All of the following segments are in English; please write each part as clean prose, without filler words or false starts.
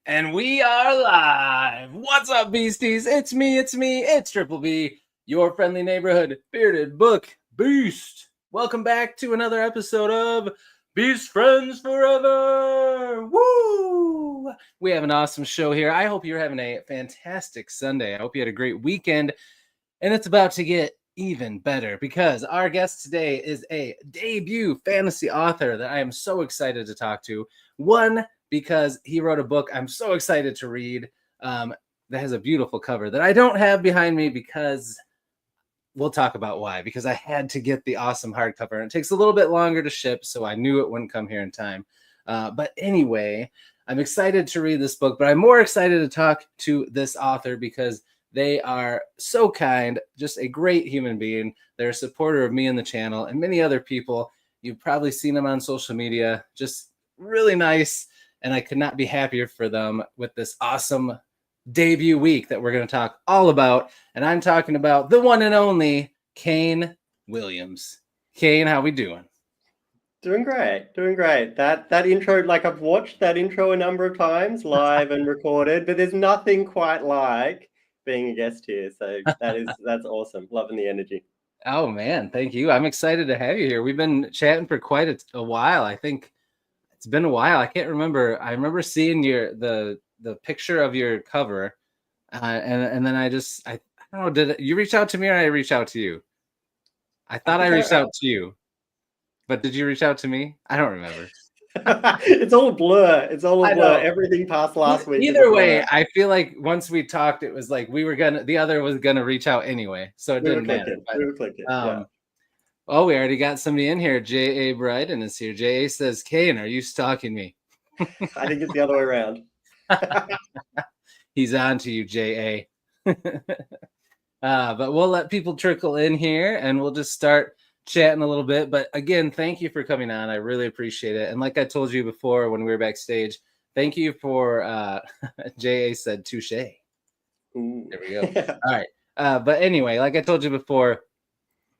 And we are live. What's up, beasties? It's me, it's Triple B, your friendly neighborhood bearded book beast. Welcome back to another episode of Beast Friends Forever. Woo! We have an awesome show here. I hope you're having a fantastic Sunday. I hope you had a great weekend. And it's about to get even better because our guest today is a debut fantasy author that I am so excited to talk to. One, because he wrote a book I'm so excited to read that has a beautiful cover that I don't have behind me because we'll talk about why. Because I had to get the awesome hardcover and it takes a little bit longer to ship, so I knew it wouldn't come here in time. But anyway, I'm excited to read this book, but I'm more excited to talk to this author because they are so kind, just a great human being. They're a supporter of me and the channel and many other people. You've probably seen them on social media, just really nice. And I could not be happier for them with this awesome debut week that we're going to talk all about. And I'm talking about the one and only Kane Williams. Kane, how we doing? Doing great. That intro, like I've watched that intro a number of times, live and recorded, but there's nothing quite like being a guest here. So that's awesome. Loving the energy. Oh man, thank you. I'm excited to have you here. We've been chatting for quite a while. I think it's been a while. I can't remember. I remember seeing the picture of your cover, and then I don't know. Did you reach out to me or I reach out to you? I thought I reached out to you, but did you reach out to me? I don't remember. It's all a blur. Everything past last week. Either way, I feel like once we talked, it was like the other was gonna reach out anyway, so it didn't matter. We were clicking. Yeah. Oh, we already got somebody in here. J.A. Bryden is here. J.A. says, Kane, are you stalking me? I think it's the other way around. He's on to you, J.A. But we'll let people trickle in here and we'll just start chatting a little bit. But again, thank you for coming on. I really appreciate it. And like I told you before when we were backstage, thank you for J.A. said touche. There we go. All right. But anyway, like I told you before,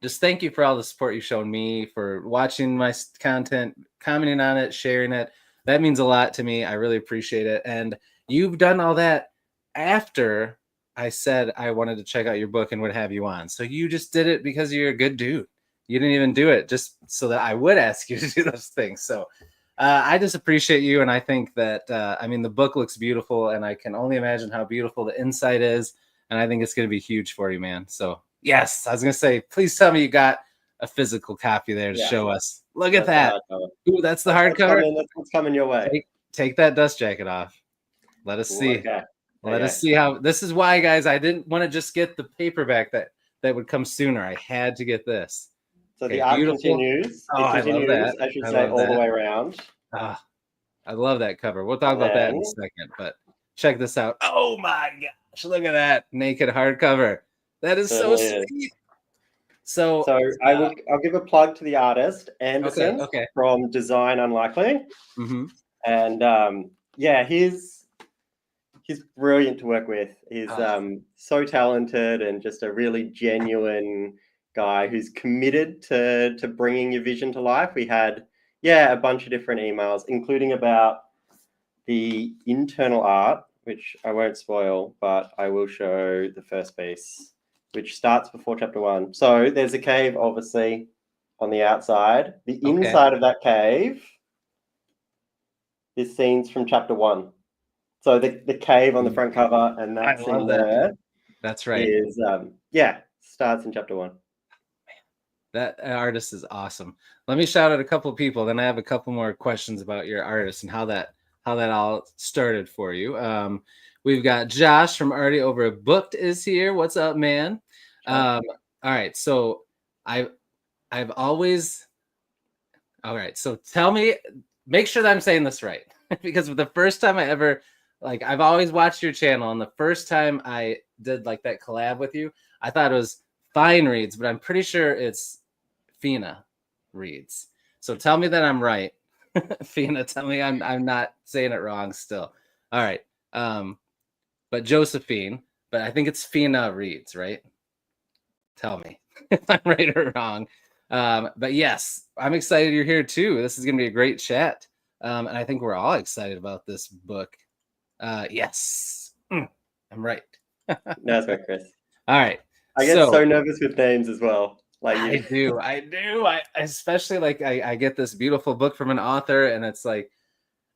just thank you for all the support you've shown me, for watching my content, commenting on it, sharing it. That means a lot to me. I really appreciate it. And you've done all that after I said I wanted to check out your book and would have you on. So you just did it because you're a good dude. You didn't even do it just so that I would ask you to do those things. So I just appreciate you. And I think that, the book looks beautiful and I can only imagine how beautiful the inside is. And I think it's going to be huge for you, man. So yes, I was going to say, please tell me you got a physical copy there to show us. Look at that. Ooh, that's the hardcover. That's what's coming your way. Take that dust jacket off. Let us see. Okay. Let us see how. This is why, guys, I didn't want to just get the paperback that would come sooner. I had to get this. So the art continues. I love that. I should say all the way around. I love that cover. We'll talk about that in a second. But check this out. Oh my gosh! Look at that naked hardcover. That is so sweet. So I'll give a plug to the artist, Anderson, from Design Unlikely. Mm-hmm. And he's brilliant to work with. He's so talented and just a really genuine guy who's committed to bringing your vision to life. We had a bunch of different emails, including about the internal art, which I won't spoil, but I will show the first piece, which starts before chapter 1. So there's a cave, obviously, on the outside. The inside of that cave is scenes from chapter 1. So the cave on the front cover and that scene there. That's right. Is starts in chapter 1. That artist is awesome. Let me shout out a couple of people. Then I have a couple more questions about your artist and how that all started for you. We've got Josh from Already Over Booked is here. What's up, man? All right. So I've always. All right. So tell me, make sure that I'm saying this right, because the first time I ever, I've always watched your channel, and the first time I did that collab with you, I thought it was Fine Reads, but I'm pretty sure it's Fina Reads. So tell me that I'm right. Fina, tell me I'm not saying it wrong still. All right. But Josephine, but I think it's Fina Reads, right? Tell me if I'm right or wrong. But yes, I'm excited you're here too. This is going to be a great chat. And I think we're all excited about this book. Yes. I'm right. That's right, Chris. All right. I get so nervous with names as well. Like I do. I especially like I get this beautiful book from an author, and it's like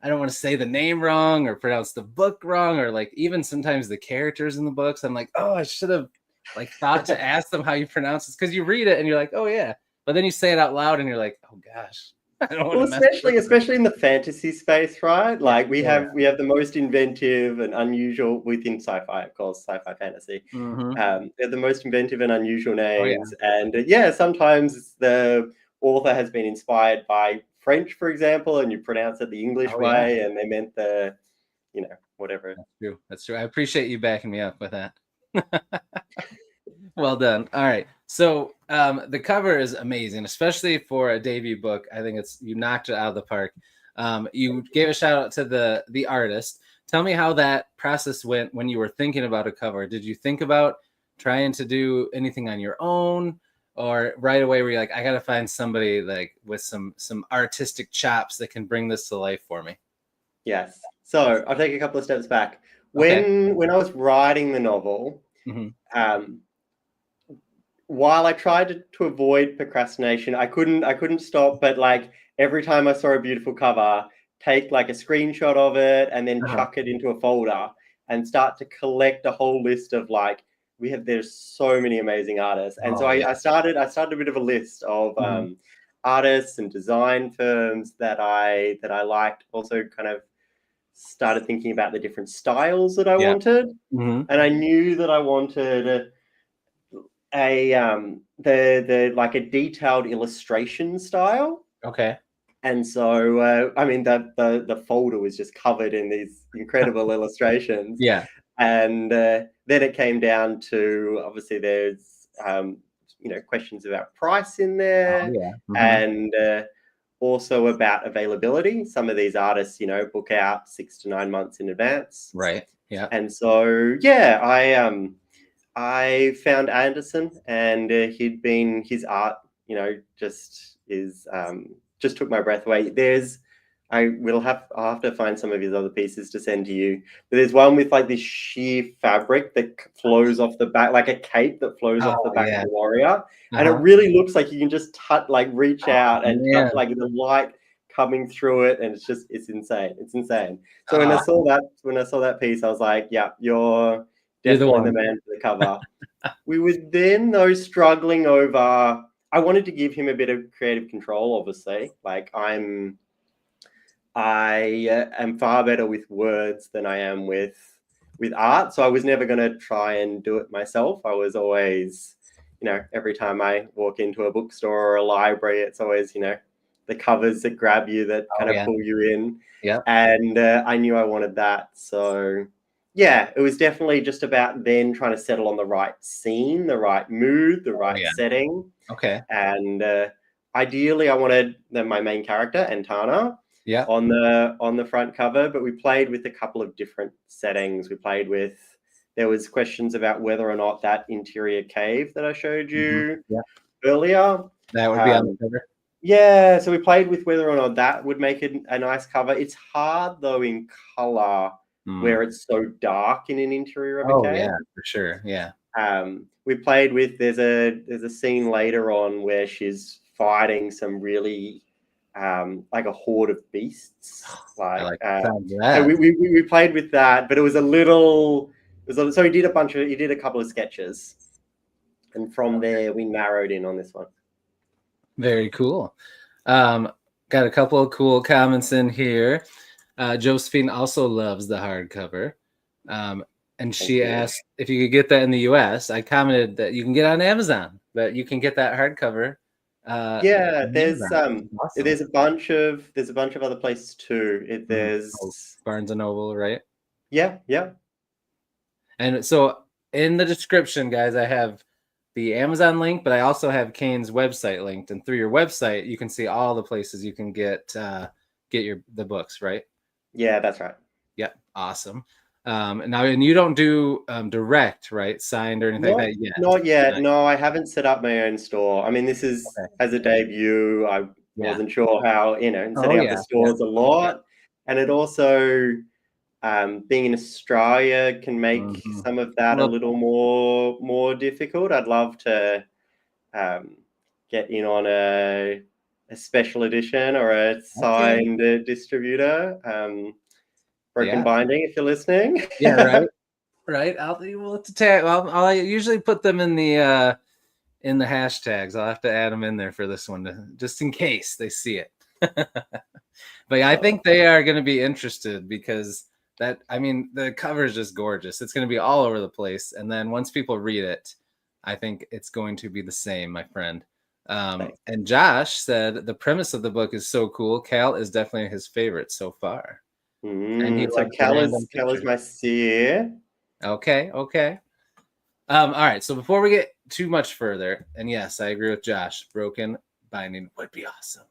I don't want to say the name wrong or pronounce the book wrong, or like even sometimes the characters in the books. I'm like, oh, I should have like thought to ask them how you pronounce this, because you read it and you're like, oh yeah, but then you say it out loud and you're like, oh gosh, I don't want well, to mess it up. especially in the fantasy space, right? Like we Yeah. have the most inventive and unusual within sci-fi, of course, sci-fi fantasy. They're the most inventive and unusual names, and yeah, sometimes the author has been inspired by French, for example, and you pronounce it the English way, and they meant the, whatever. That's true. I appreciate you backing me up with that. Well done. All right. So the cover is amazing, especially for a debut book. I think you knocked it out of the park. You gave a shout out to the artist. Tell me how that process went when you were thinking about a cover. Did you think about trying to do anything on your own, or right away were you like, I got to find somebody like with some artistic chops that can bring this to life for me? Yes. So I'll take a couple of steps back. When I was writing the novel, while I tried to avoid procrastination, I couldn't stop. But like every time I saw a beautiful cover, take like a screenshot of it and then chuck it into a folder and start to collect a whole list of like, there's so many amazing artists. And so I started a bit of a list of artists and design firms that I liked. Also kind of started thinking about the different styles that I wanted. And I knew that I wanted the like a detailed illustration style. And so I mean the folder was just covered in these incredible illustrations. And then it came down to, obviously there's questions about price in there. And also about availability. Some of these artists book out 6 to 9 months in advance. And so I found Anderson, and his art, just took my breath away. I'll have to find some of his other pieces to send to you. But there's one with like this sheer fabric that flows off the back, like a cape that flows off the back of the warrior. And it really looks like you can just reach out and touch like the light coming through it, and it's insane. It's insane. So when I saw that piece, I was like, yeah, you're definitely the man for the cover. We were then though struggling over. I wanted to give him a bit of creative control, obviously. Like I am far better with words than I am with art. So I was never going to try and do it myself. I was always, every time I walk into a bookstore or a library, it's always, the covers that grab you, that kind of pull you in. And I knew I wanted that. So yeah, it was definitely just about then trying to settle on the right scene, the right mood, the right setting. And ideally I wanted my main character, Antana, on the front cover, but we played with a couple of different settings. There was questions about whether or not that interior cave that I showed you earlier, that would be on the cover. Yeah, so we played with whether or not that would make it a nice cover. It's hard though in color where it's so dark in an interior of a cave. Yeah, for sure. Yeah. We played with there's a scene later on where she's fighting some really like a horde of beasts. So we played with that, but it was so he did a couple of sketches, and from there we narrowed in on this one. Very cool. Got a couple of cool comments in here. Josephine also loves the hardcover. And she asked if you could get that in the US. I commented that you can get it on Amazon, but you can get that hardcover. There's a bunch of other places too. There's Barnes and Noble, right? Yeah. And so in the description, guys, I have the Amazon link, but I also have Kane's website linked, and through your website you can see all the places you can get the books, right? Yeah, that's right. Yeah, awesome. Now, and you don't do direct, right? Signed or anything like that yet? Not yet. No, I haven't set up my own store. I mean, this is as a debut. I wasn't sure how, setting up the store is a lot, and it also being in Australia can make some of that a little more difficult. I'd love to get in on a special edition or a signed distributor. Broken Binding, if you're listening. Yeah, right. Right. I'll usually put them in the hashtags. I'll have to add them in there for this one, just in case they see it. But yeah, I think they are going to be interested because the cover is just gorgeous. It's going to be all over the place. And then once people read it, I think it's going to be the same, my friend. And Josh said the premise of the book is so cool. Cal is definitely his favorite so far. So Cal is my seer. Okay. All right. So before we get too much further, and yes, I agree with Josh, Broken Binding would be awesome.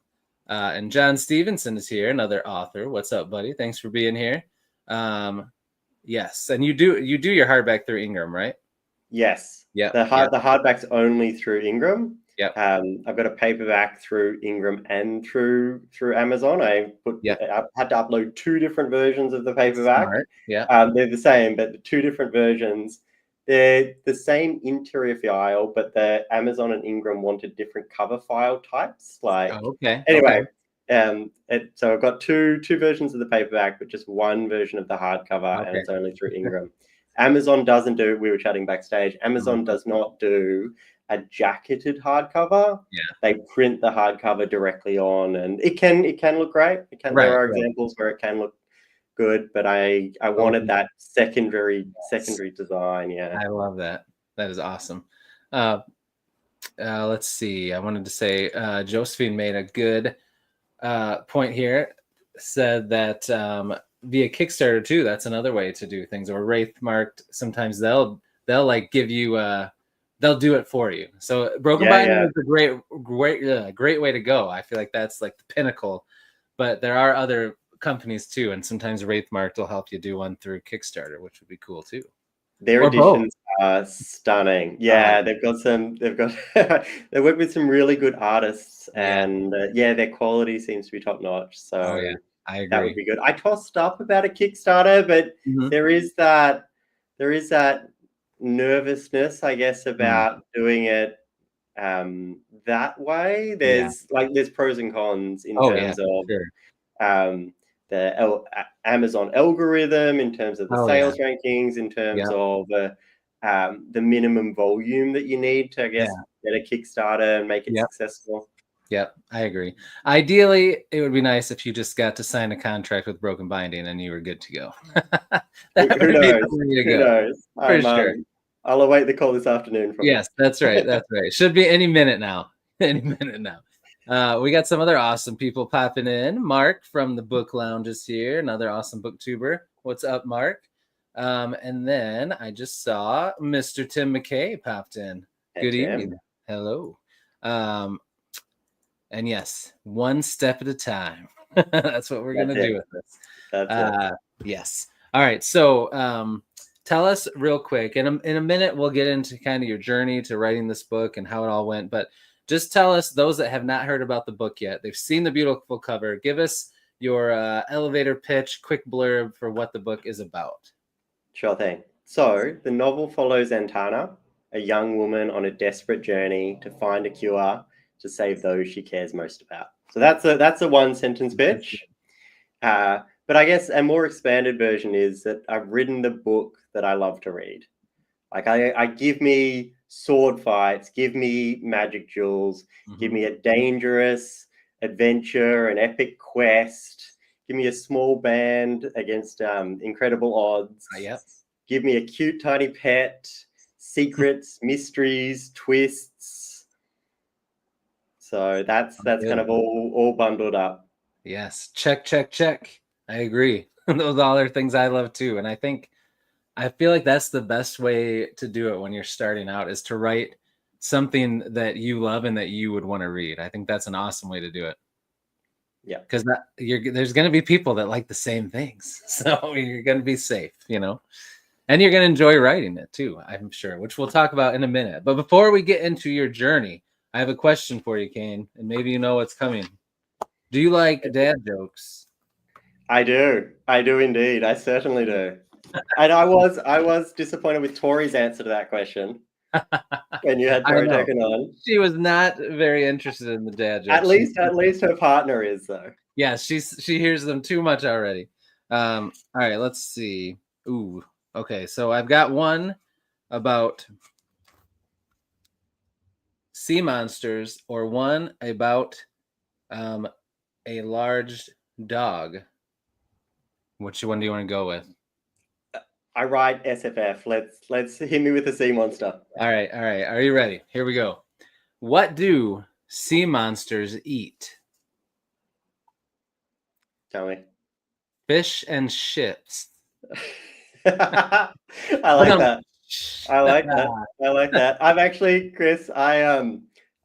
And John Stevenson is here, another author. What's up, buddy? Thanks for being here. Yes, and you do your hardback through Ingram, right? Yes. Yeah. The hardback's only through Ingram. Yep. I've got a paperback through Ingram and through Amazon. I had to upload 2 different versions of the paperback. Smart. Yeah. They're the same, but the 2 different versions. They're the same interior file, but the Amazon and Ingram wanted different cover file types. Anyway, so I've got two versions of the paperback, but just one version of the hardcover, and it's only through Ingram. Amazon doesn't do. We were chatting backstage. Amazon does not do a jacketed hardcover. Yeah, they print the hardcover directly on, and it can look great. There are examples where it can look good, but I wanted that secondary design. Yeah, I love that. That is awesome. Let's see. I wanted to say Josephine made a good point here. Said that via Kickstarter too. That's another way to do things. Or Wraithmarked. Sometimes they'll like give you they'll do it for you. So Broken Binding is a great way to go. I feel like that's like the pinnacle. But there are other companies too, and sometimes Wraithmarked will help you do one through Kickstarter, which would be cool too. Their editions are stunning. Yeah, they've they work with some really good artists, and their quality seems to be top notch. So I agree. That would be good. I tossed up about a Kickstarter, but there is that nervousness, I guess, about doing it that way. There's pros and cons in terms of the Amazon algorithm, in terms of the sales rankings, in terms of the minimum volume that you need to, I guess, get a Kickstarter and make it successful. Yep, I agree. Ideally, it would be nice if you just got to sign a contract with Broken Binding and you were good to go. Who knows? For sure. I'll await the call this afternoon. That's right. That's right. Should be any minute now. We got some other awesome people popping in. Mark from the Book Lounge is here. Another awesome booktuber. What's up, Mark? And then I just saw Mr. Tim McKay popped in. Good evening. Hello. And yes, one step at a time. That's what we're going to do with this. Yes. All right. So tell us real quick. In a minute, we'll get into kind of your journey to writing this book and how it all went. But just tell us, those that have not heard about the book yet, they've seen the beautiful cover. Give us your elevator pitch, quick blurb for what the book is about. Sure thing. So the novel follows Antana, a young woman on a desperate journey to find a cure to save those she cares most about. So that's a one sentence pitch. But I guess a more expanded version is that I've written the book that I love to read. Like I give me sword fights, give me magic jewels, give me a dangerous adventure, an epic quest, give me a small band against incredible odds. Give me a cute tiny pet, secrets, mysteries, twists. So that's kind of all bundled up. Yes. Check. I agree. Those are other things I love too. And I feel like that's the best way to do it when you're starting out, is to write something that you love and that you would want to read. I think that's an awesome way to do it. Yeah. Because there's going to be people that like the same things. So you're going to be safe, and you're going to enjoy writing it too, I'm sure, which we'll talk about in a minute. But before we get into your journey, I have a question for you, Kane, and maybe you know what's coming. Do you like dad jokes? I do indeed. I certainly do. And I was disappointed with Tori's answer to that question when you had I Tori know. taken on. She was not very interested in the dad jokes. At least her partner is though. Yeah, she hears them too much already. All right, let's see. Ooh, okay. So I've got one about sea monsters, or one about a large dog. Which one do you want to go with? I write SFF. Let's hit me with the sea monster. All right. Are you ready? Here we go. What do sea monsters eat? Tell me. Fish and ships. I like that. I like that. I've actually, Chris, I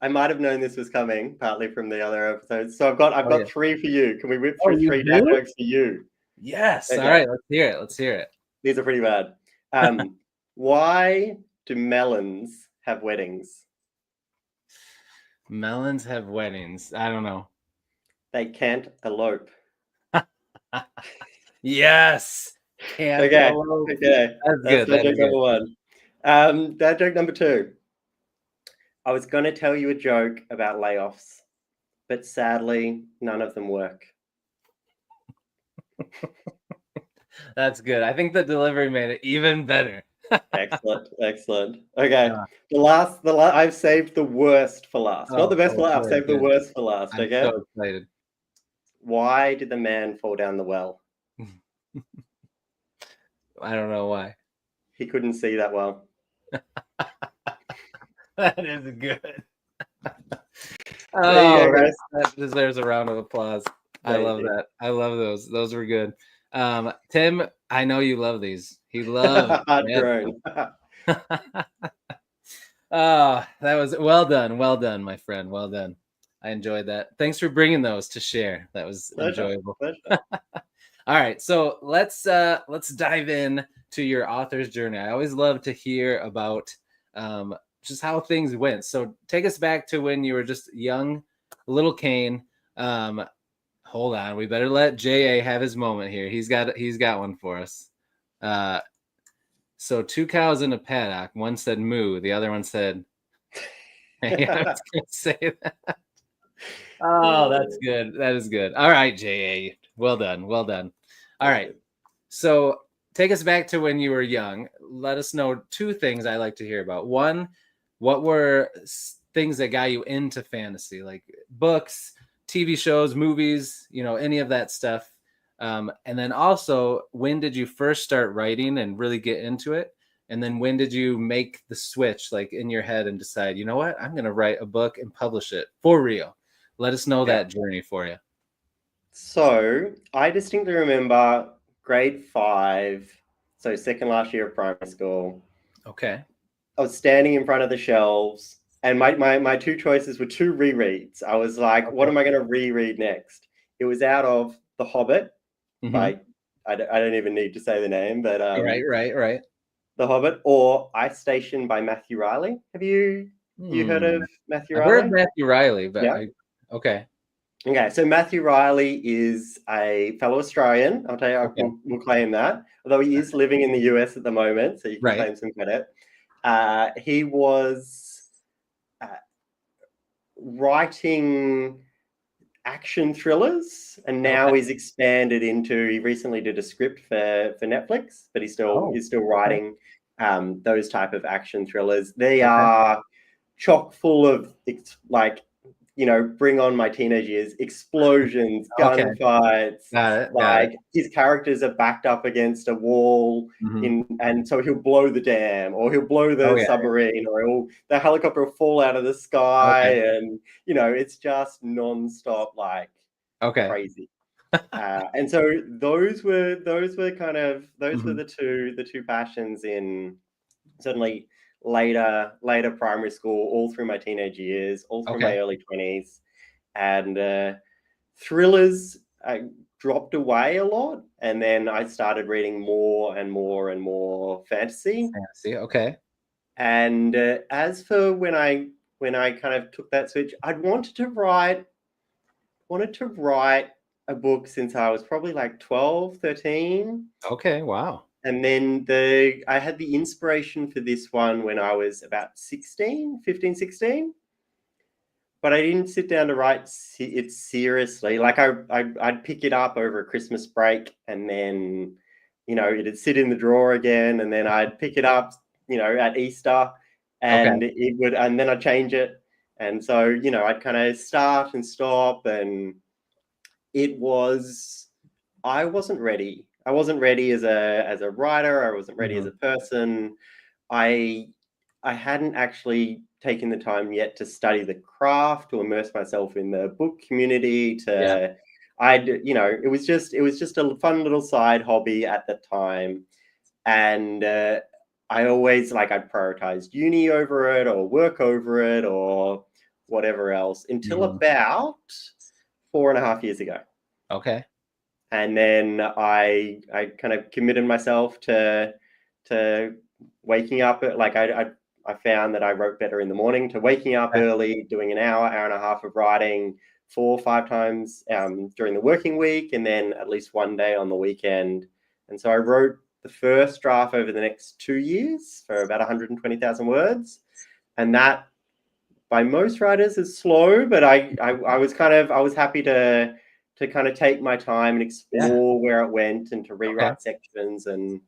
might have known this was coming, partly from the other episodes. So I've got 3 for you. Can we whip through 3 dad jokes for you? Yes. Okay. All right. Let's hear it. These are pretty bad. Why do melons have weddings? Melons have weddings. I don't know. They can't elope. Yes. Okay. That's good. dad joke number 1. Dad joke number 2. I was going to tell you a joke about layoffs, but sadly, none of them work. That's good. I think the delivery made it even better. Excellent. Okay. The last I've saved the worst for last. Not the best for last. I've saved the worst for last. Okay. I'm so excited. Why did the man fall down the well? I don't know why. He couldn't see that well. That is good. Oh, that deserves a round of applause. I love that. I love those. Those were good. Tim, I know you love these. He loves Oh, that was well done, my friend. Well done. I enjoyed that. Thanks for bringing those to share. That was enjoyable. All right, so let's dive in to your author's journey. I always love to hear about just how things went. So take us back to when you were just young, little Kane. Hold on, we better let J.A. have his moment here. He's got one for us. So 2 cows in a paddock. One said moo. The other one said, hey, I was going to say that. Oh, that's good. That is good. All right, J.A. Well done. All right. So take us back to when you were young. Let us know 2 things I like to hear about. One, what were things that got you into fantasy, like books, TV shows, movies, any of that stuff. And then also, when did you first start writing and really get into it? And then when did you make the switch, like in your head, and decide, you know what, I'm going to write a book and publish it for real? Let us know that journey for you. So I distinctly remember grade 5, so second last year of primary school. Okay. I was standing in front of the shelves, and my 2 choices were 2 rereads. I was like, what am I going to reread next? It was out of The Hobbit by, I don't even need to say the name, but right. The Hobbit, or Ice Station by Matthew Riley. Have you heard of Matthew Riley? I've heard of Matthew Riley, but yeah. Okay, so Matthew Riley is a fellow Australian. I'll tell you, we'll claim that. Although he is living in the US at the moment, so you can claim some credit. He was writing action thrillers, and now he's expanded into. He recently did a script for Netflix, but he's still writing those type of action thrillers. They are chock full of bring on my teenage years, explosions, gunfights. Got it. His characters are backed up against a wall, and so he'll blow the dam, or he'll blow the submarine, or the helicopter will fall out of the sky, and it's just nonstop, crazy. And so those were the two passions in certainly later primary school, all through my teenage years, all through my early 20s. And thrillers dropped away a lot, and then I started reading more and more fantasy. Okay. And as for when I kind of took that switch, I wanted to write a book since I was probably like 12, 13. Okay, wow. And then I had the inspiration for this one when I was about 16, 15, 16. But I didn't sit down to write it seriously. Like I'd pick it up over a Christmas break, and then, it'd sit in the drawer again, and then I'd pick it up, at Easter, and and then I'd change it. And so, I'd kind of start and stop, and I wasn't ready. I wasn't ready as a writer. I wasn't ready as a person. I hadn't actually taken the time yet to study the craft, to immerse myself in the book community. It was just a fun little side hobby at the time, and I always I'd prioritized uni over it, or work over it, or whatever else, until about 4.5 years ago. Okay. And then I kind of committed myself to waking up at I found that I wrote better in the morning, to waking up early, doing an hour and a half of writing 4 or 5 times during the working week, and then at least one day on the weekend. And so I wrote the first draft over the next 2 years for about 120,000 words. And that, by most writers, is slow, but I was happy to kind of take my time and explore where it went, and to rewrite sections, and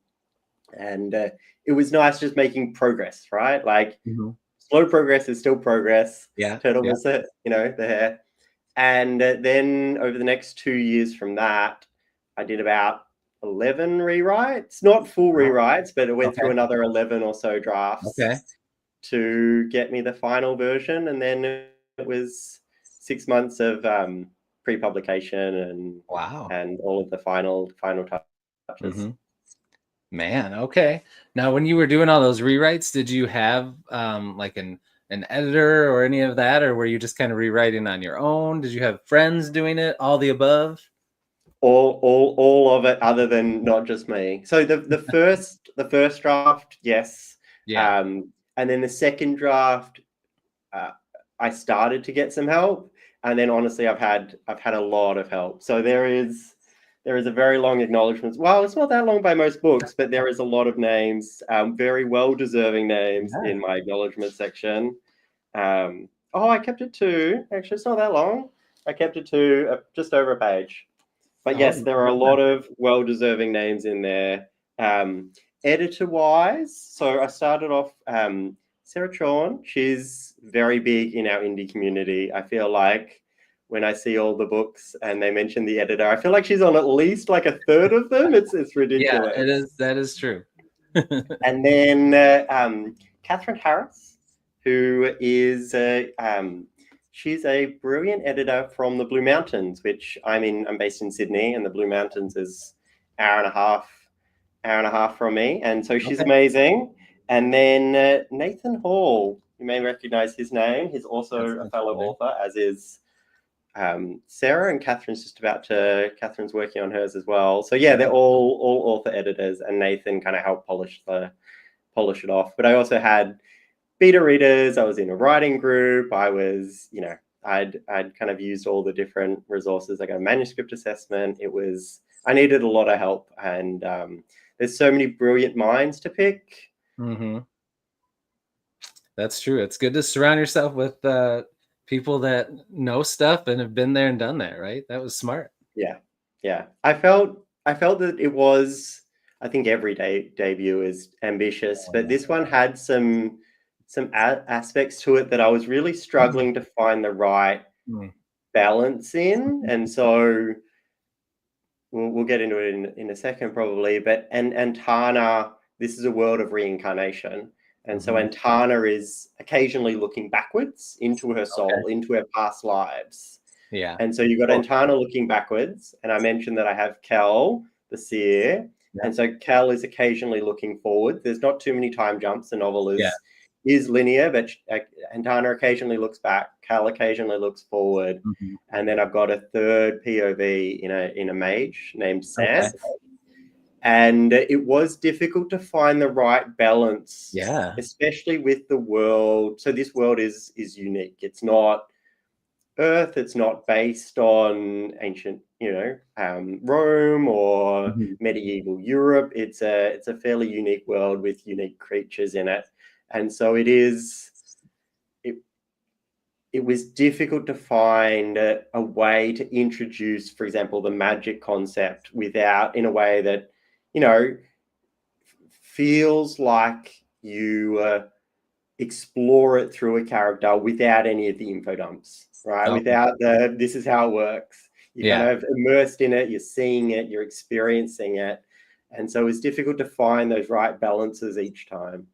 it was nice just making progress, right? Slow progress is still progress. Yeah. Turtle will say, there. And then over the next 2 years from that, I did about 11 rewrites, not full rewrites, but it went through another 11 or so drafts to get me the final version. And then it was 6 months of pre-publication and all of the final touches. Man, okay. Now, when you were doing all those rewrites, did you have an editor or any of that, or were you just kind of rewriting on your own? Did you have friends doing it? All the above? All of it, other than not just me. So the first draft, yes. Yeah. And then the second draft, I started to get some help, and then honestly, I've had a lot of help. So there is a very long acknowledgement. Well, it's not that long by most books, but there is a lot of names, very well-deserving names in my acknowledgement section. I kept it to, actually, it's not that long. I kept it to just over a page. But yes, there are a lot of well-deserving names in there. Editor-wise, so I started off, Sarah Chorn, she's very big in our indie community. I feel like when I see all the books and they mention the editor, I feel like she's on at least like a third of them. It's ridiculous. Yeah, that is true. And then Catherine Harris, who is she's a brilliant editor from the Blue Mountains, which I'm based in Sydney, and the Blue Mountains is hour and a half from me, and so she's amazing. And then Nathan Hall, you may recognize his name. He's also a fellow author, as is Sarah, and Catherine's working on hers as well. So yeah, they're all author editors, and Nathan kind of helped polish it off. But I also had beta readers. I was in a writing group. I was, I'd kind of used all the different resources. I got a manuscript assessment. I needed a lot of help, and there's so many brilliant minds to pick. That's true. It's good to surround yourself with people that know stuff and have been there and done that, right? That was smart. Yeah. I felt that it was, I think every debut is ambitious, but this one had some aspects to it that I was really struggling to find the right balance in. And so we'll get into it in a second probably, but Antana, this is a world of reincarnation. And so Antana is occasionally looking backwards into her soul, into her past lives. Yeah. And so you've got Antana looking backwards. And I mentioned that I have Kel, the seer. Yeah. And so Kel is occasionally looking forward. There's not too many time jumps. The novel is linear, but Antana occasionally looks back. Kel occasionally looks forward. And then I've got a third POV in a mage named Sam. And it was difficult to find the right balance, especially with the world. So this world is unique. It's not Earth. It's not based on ancient Rome or Mhm. medieval Europe. It's a fairly unique world with unique creatures in it, and so it was difficult to find a way to introduce, for example, the magic concept in a way that feels like you explore it through a character without any of the info dumps, right? Okay. Without this is how it works. You're kind Yeah. of immersed in it, you're seeing it, you're experiencing it. And so it's difficult to find those right balances each time.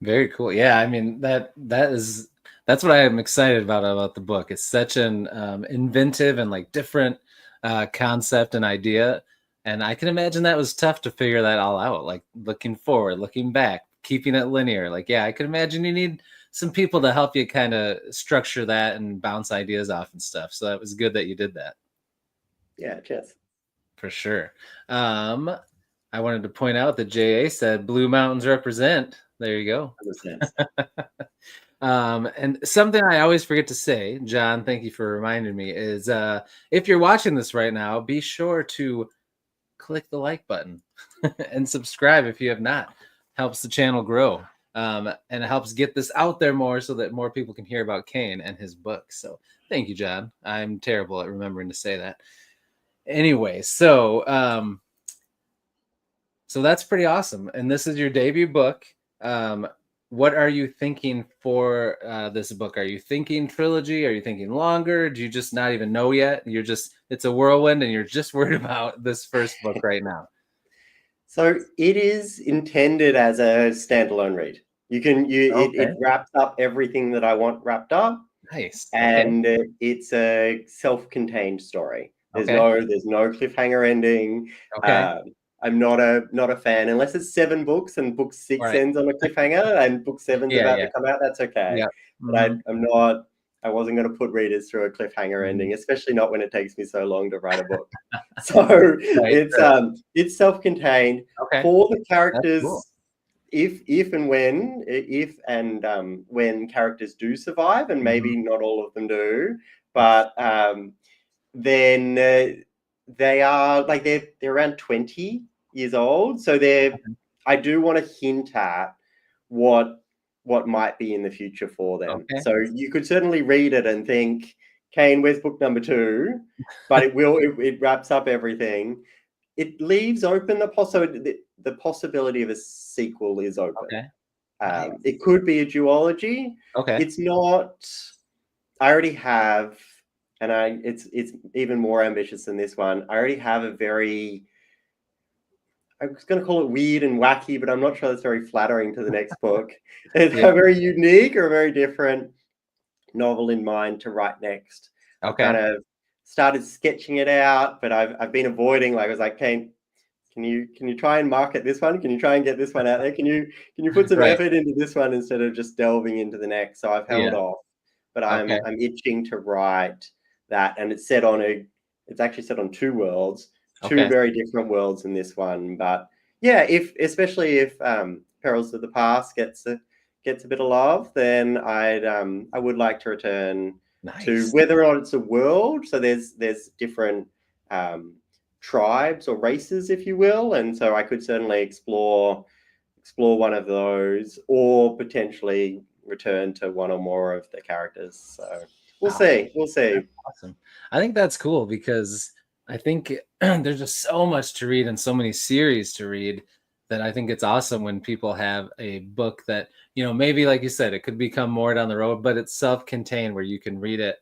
Very cool. Yeah, I mean that's what I am excited about the book. It's such an inventive and like different concept and idea, and I can imagine that was tough to figure that all out. Like looking forward, looking back, keeping it linear. Like, yeah, I can imagine you need some people to help you kind of structure that and bounce ideas off and stuff. So that was good that you did that. Yeah, cheers. For sure. I wanted to point out that JA said Blue Mountains represent. There you go. Understands. And something I always forget to say, John, thank you for reminding me, is if you're watching this right now, be sure to click the like button and subscribe if you have not. Helps the channel grow. And it helps get this out there more so that more people can hear about Kane and his book. So thank you, John. I'm terrible at remembering to say that. Anyway, so that's pretty awesome. And this is your debut book. What are you thinking for this book? Are you thinking trilogy? Are you thinking longer? Do you just not even know yet? It's a whirlwind and you're just worried about this first book right now. So it is intended as a standalone read. Okay. It wraps up everything that I want wrapped up, Nice. Okay. and it's a self-contained story. There's Okay. no cliffhanger ending. Okay. I'm not a fan unless it's 7 books and book 6 Right. ends on a cliffhanger and book 7's Yeah. about Yeah. to come out. That's okay. Yeah. But Mhm. I'm not. I wasn't going to put readers through a cliffhanger Mhm. ending, especially not when it takes me so long to write a book. So Right. Right. it's self-contained Okay. for the That's cool. characters. When characters do survive, and Mhm. maybe not all of them do, but then they are like they're around 20 years old, so I do want to hint at what might be in the future for them. Okay. So you could certainly read it and think, Kane, where's book number 2? But it wraps up everything. It leaves open the possibility of a sequel is open. Okay. Nice. It could be a duology. Okay. It's not. I already have, and it's even more ambitious than this one. I already have a very. I was going to call it weird and wacky, but I'm not sure that's very flattering to the next book. It's Yeah. a very unique or a very different novel in mind to write next. I've kind Okay. of started sketching it out, but I've been avoiding. Like I was like, Kane, can you try and market this one? Can you try and get this one out there? Can you put some Right. effort into this one instead of just delving into the next? So I've held Yeah. off, but Okay. I'm itching to write that, and it's actually set on 2 worlds, 2 Okay. very different worlds in this one. But yeah, especially if Perils of the Past gets a bit of love, then I would like to return to Nice. whether or not it's a world. So there's different tribes or races, if you will, and so I could certainly explore one of those, or potentially return to one or more of the characters. So we'll Wow. see. We'll see. Awesome. I think that's cool because I think there's just so much to read and so many series to read that I think it's awesome when people have a book that, maybe like you said, it could become more down the road, but it's self-contained where you can read it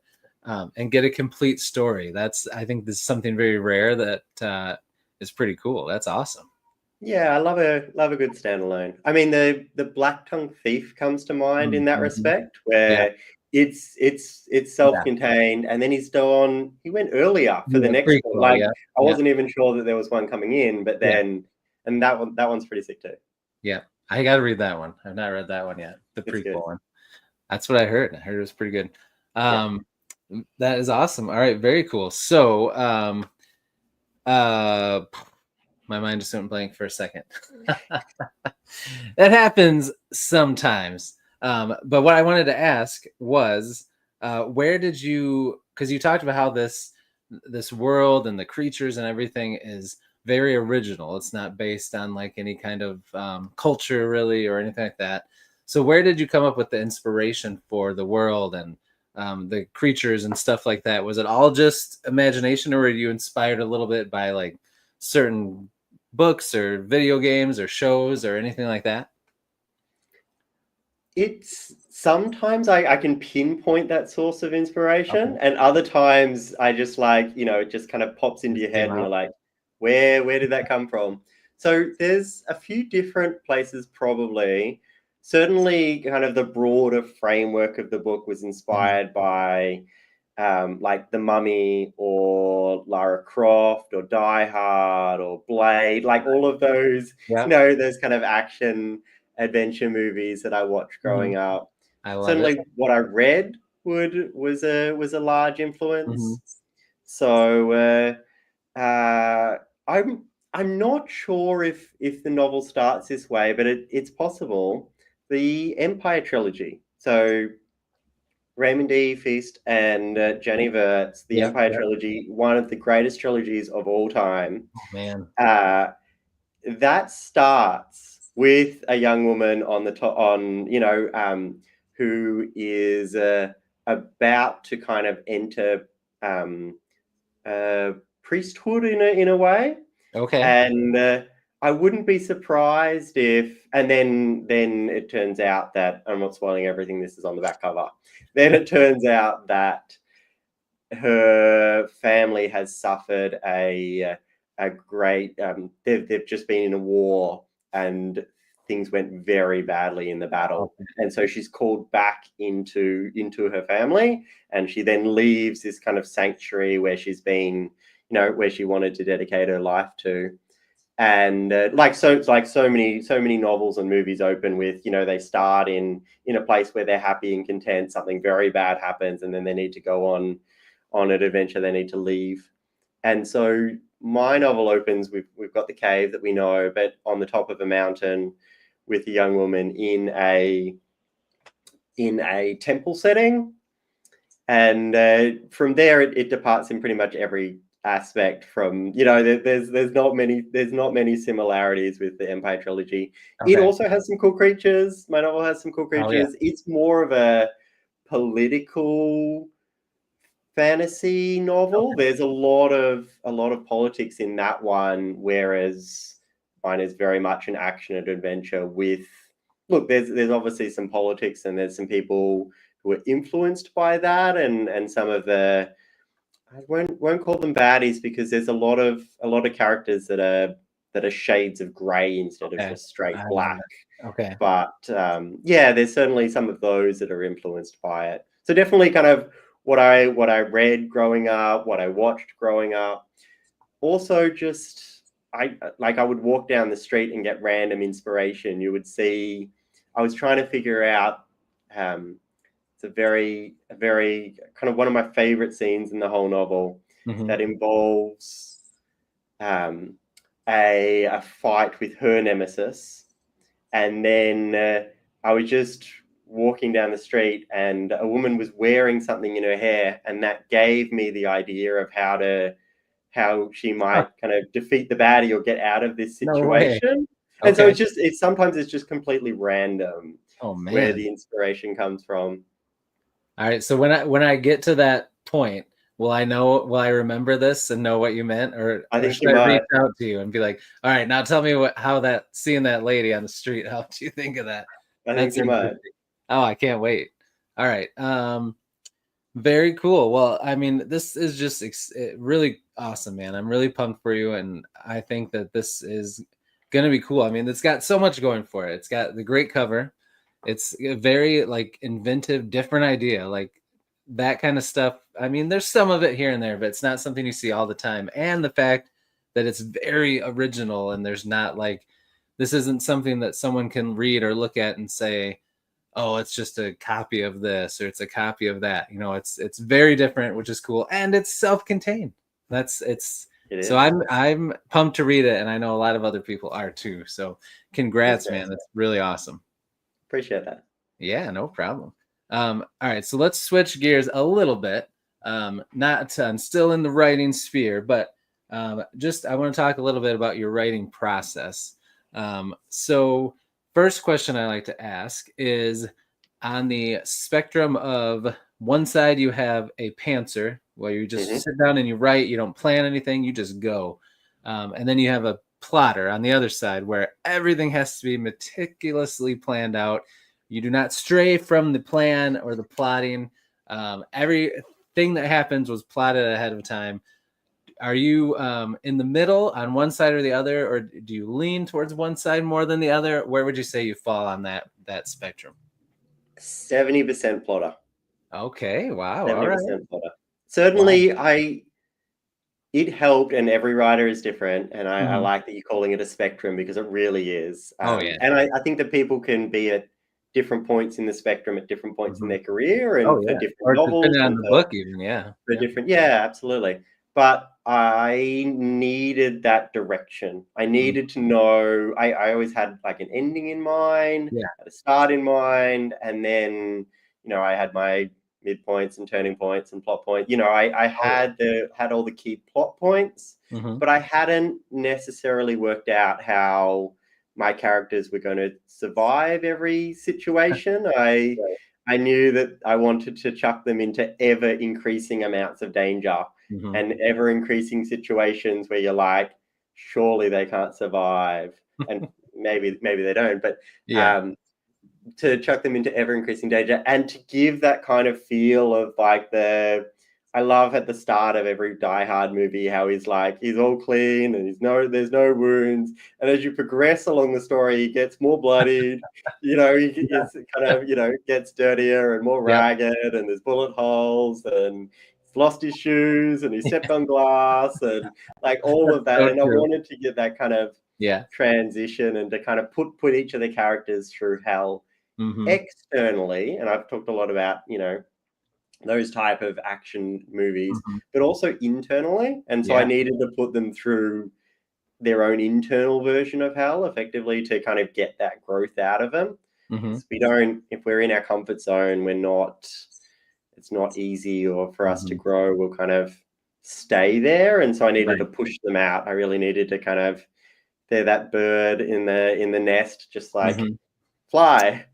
and get a complete story. I think this is something very rare that is pretty cool. That's awesome. Yeah, I love a good standalone. I mean, the Black Tongue Thief comes to mind in that Mhm. respect, Yeah. where it's Yeah. self-contained, and then he went earlier for the Yeah. next one. Prequel. Like Yeah. I Yeah. wasn't even sure that there was one coming in, but Yeah. then and that one's pretty sick too. Yeah. I got to read that one. I've not read that one yet. The It's good. prequel one. That's what I heard. I heard it was pretty good. Yeah. That is awesome. All right, very cool. So, my mind just went blank for a second. That happens sometimes. But what I wanted to ask was, where did you? Because you talked about how this this world and the creatures and everything is very original. It's not based on like any kind of culture really or anything like that. So where did you come up with the inspiration for the world and the creatures and stuff like that? Was it all just imagination, or were you inspired a little bit by like certain books or video games or shows or anything like that? It's sometimes I can pinpoint that source of inspiration, Okay. and other times I just like, it just kind of pops into your head and you're like, where did that come from? So there's a few different places probably. Certainly kind of the broader framework of the book was inspired by like The Mummy or Lara Croft or Die Hard or Blade, like all of those, Yeah. those kind of action adventure movies that I watched growing up. I love Certainly, it. what I read was a large influence. So I'm not sure if the novel starts this way, but it's possible. The Empire trilogy. So Raymond D. Feast and Jenny Vert's The Empire trilogy, one of the greatest trilogies of all time. Oh, man. That starts with a young woman who is about to kind of enter priesthood in a way. Okay. And I wouldn't be surprised if, and then it turns out that, I'm not spoiling everything, this is on the back cover. Then it turns out that her family has suffered a great, they've just been in a war and things went very badly in the battle. And so she's called back into her family, and she then leaves this kind of sanctuary where she's been, where she wanted to dedicate her life to. And so many novels and movies open with, they start in a place where they're happy and content, something very bad happens, and then they need to go on an adventure, they need to leave. And so my novel opens, we've got the cave that we know, but on the top of a mountain with a young woman in a temple setting. And from there it departs in pretty much every aspect from, there's not many similarities with the Empire trilogy. It also has some cool creatures. My novel has some cool creatures. It's more of a political fantasy novel. There's a lot of politics in that one, whereas mine is very much an action and adventure with, look, there's obviously some politics and there's some people who are influenced by that, and some of the, I won't call them baddies, because there's a lot of characters that are shades of grey instead of just straight black. But there's certainly some of those that are influenced by it. So definitely kind of what I read growing up, what I watched growing up. Also, just I would walk down the street and get random inspiration. You would see, I was trying to figure out, it's a very kind of one of my favorite scenes in the whole novel that involves a fight with her nemesis. And then I was just walking down the street and a woman was wearing something in her hair, and that gave me the idea of how she might kind of defeat the baddie or get out of this situation. And so sometimes it's just completely random where the inspiration comes from. All right, so when I get to that point, will I remember this and know what you meant, or I think should I reach out to you and be like, all right, now tell me how seeing that lady on the street helped you think of that? I think you might. Oh, I can't wait. All right. Very cool. Well, I mean, this is just really awesome, man. I'm really pumped for you, and I think that this is going to be cool. I mean, it's got so much going for it. It's got the great cover. It's a very like inventive, different idea, like that kind of stuff. I mean, there's some of it here and there, but it's not something you see all the time. And the fact that it's very original, and there's not like, this isn't something that someone can read or look at and say, oh, it's just a copy of this or it's a copy of that. It's very different, which is cool, and it's self-contained. So I'm pumped to read it, and I know a lot of other people are too. So congrats, man. That's really awesome. Appreciate that. Yeah, no problem. All right, so let's switch gears a little bit. Not I'm still in the writing sphere, but just I want to talk a little bit about your writing process. So first question I like to ask is, on the spectrum of one side, you have a pantser where you just sit down and you write, you don't plan anything, you just go. And then you have a plotter on the other side where everything has to be meticulously planned out. You do not stray from the plan or the plotting. Everything that happens was plotted ahead of time. Are you in the middle on one side or the other, or do you lean towards one side more than the other? Where would you say you fall on that spectrum? 70% plotter. Okay, wow. 70% plotter. Certainly, it helped, and every writer is different, and I like that you're calling it a spectrum because it really is. And I think that people can be at different points in the spectrum at different points in their career, and for different or novels, depending on and the book even, for different, absolutely. But I needed that direction. I needed to know. I always had like an ending in mind, had a start in mind, and then I had my midpoints and turning points and plot points. I had all the key plot points, but I hadn't necessarily worked out how my characters were going to survive every situation. I knew that I wanted to chuck them into ever increasing amounts of danger and ever increasing situations where you're like, surely they can't survive, and maybe they don't, but to chuck them into ever increasing danger and to give that kind of feel of like I love at the start of every Die Hard movie how he's all clean and there's no wounds, and as you progress along the story he gets more bloodied, he gets kind of gets dirtier and more ragged, and there's bullet holes, and he's lost his shoes and he stepped on glass and like all of that. And I wanted to get that kind of transition and to kind of put each of the characters through hell externally. And I've talked a lot about those type of action movies, but also internally. And so I needed to put them through their own internal version of hell effectively to kind of get that growth out of them. If we're in our comfort zone, it's not easy, or for us to grow, we'll kind of stay there. And so I needed to push them out. I really needed to kind of, they're that bird in the nest, just like fly.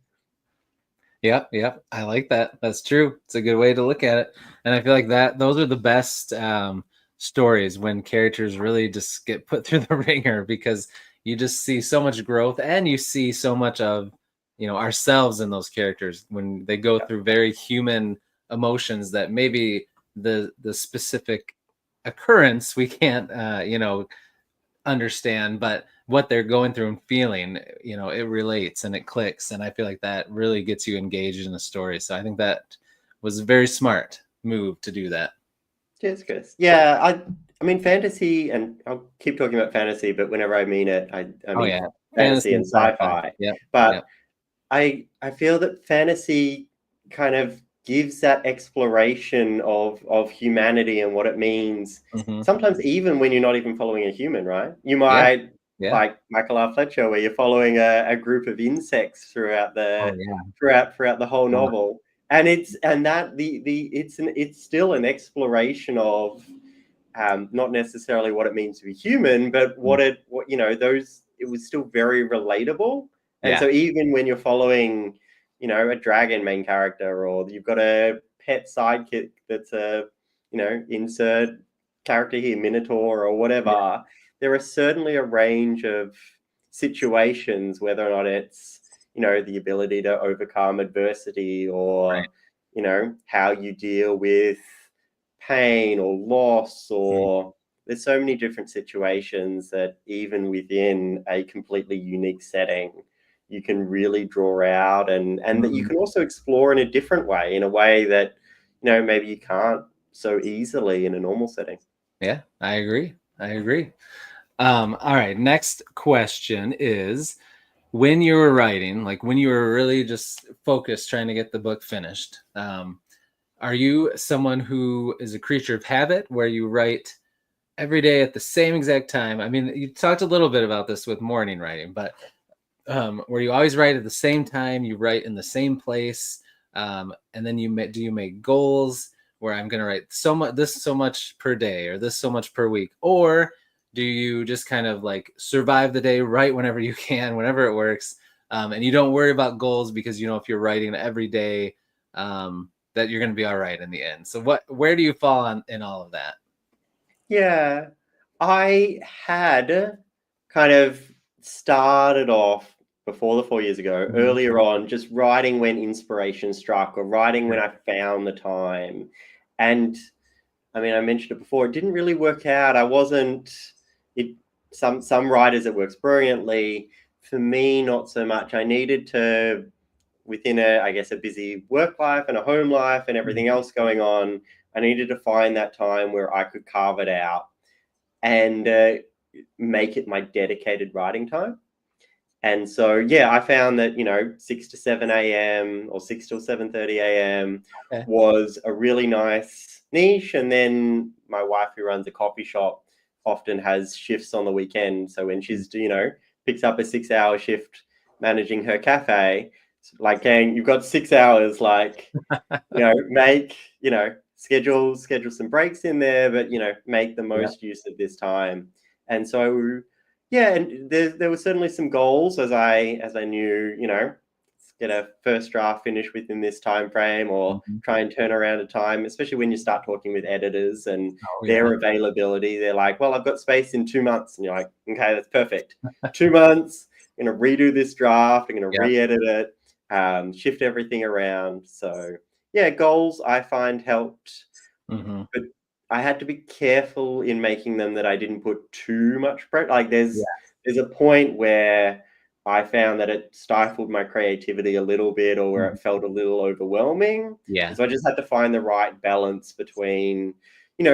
Yep. I like that. That's true. It's a good way to look at it. And I feel like those are the best stories, when characters really just get put through the ringer, because you just see so much growth, and you see so much of ourselves in those characters when they go through very human emotions that maybe the specific occurrence we can't understand, but what they're going through and feeling, it relates and it clicks. And I feel like that really gets you engaged in the story. So I think that was a very smart move to do that. Cheers, Chris. Yeah, I mean fantasy, and I'll keep talking about fantasy, but whenever I mean it, I mean fantasy and sci-fi. But I feel that fantasy kind of gives that exploration of humanity and what it means. Sometimes even when you're not even following a human, right? You might like Michael R. Fletcher, where you're following a group of insects throughout the whole novel, and it's still an exploration of not necessarily what it means to be human, but it was still very relatable. And so even when you're following a dragon main character, or you've got a pet sidekick that's a insert character here, minotaur or whatever, there are certainly a range of situations, whether or not it's the ability to overcome adversity, or how you deal with pain or loss, or there's so many different situations that even within a completely unique setting you can really draw out, and that you can also explore in a different way, in a way that maybe you can't so easily in a normal setting. Yeah, I agree. All right, next question is, when you were writing, like when you were really just focused trying to get the book finished, are you someone who is a creature of habit, where you write every day at the same exact time? I mean, you talked a little bit about this with morning writing, but where you always write at the same time, you write in the same place, and then do you make goals, where I'm going to write so much per day or this so much per week? Or do you just kind of like survive the day, write whenever you can, whenever it works, and you don't worry about goals because if you're writing every day, that you're going to be all right in the end? So where do you fall in all of that? Yeah, I had kind of started off before the 4 years ago, earlier on, just writing when inspiration struck or writing when I found the time. And I mean, I mentioned it before, it didn't really work out. Some writers it works brilliantly. For me, not so much. I needed to, within a busy work life and a home life and everything else going on, I needed to find that time where I could carve it out and make it my dedicated writing time. And so, yeah, I found that, 6 to 7 a.m. or 6 till 7:30 a.m. was a really nice niche. And then my wife, who runs a coffee shop, often has shifts on the weekend. So when she's, picks up a 6-hour shift managing her cafe, like, gang, you've got 6 hours, like, make, schedule some breaks in there, but, make the most use of this time. And so, yeah, and there were certainly some goals as I knew, get a first draft finished within this time frame, or try and turn around a time, especially when you start talking with editors and their availability. They're like, well, I've got space in 2 months. And you're like, okay, that's perfect. 2 months, I'm going to redo this draft. I'm going to re-edit it, shift everything around. So, yeah, goals I find helped. But I had to be careful in making them that I didn't put too much pressure. Like there's a point where I found that it stifled my creativity a little bit, or where it felt a little overwhelming. Yeah. So I just had to find the right balance between,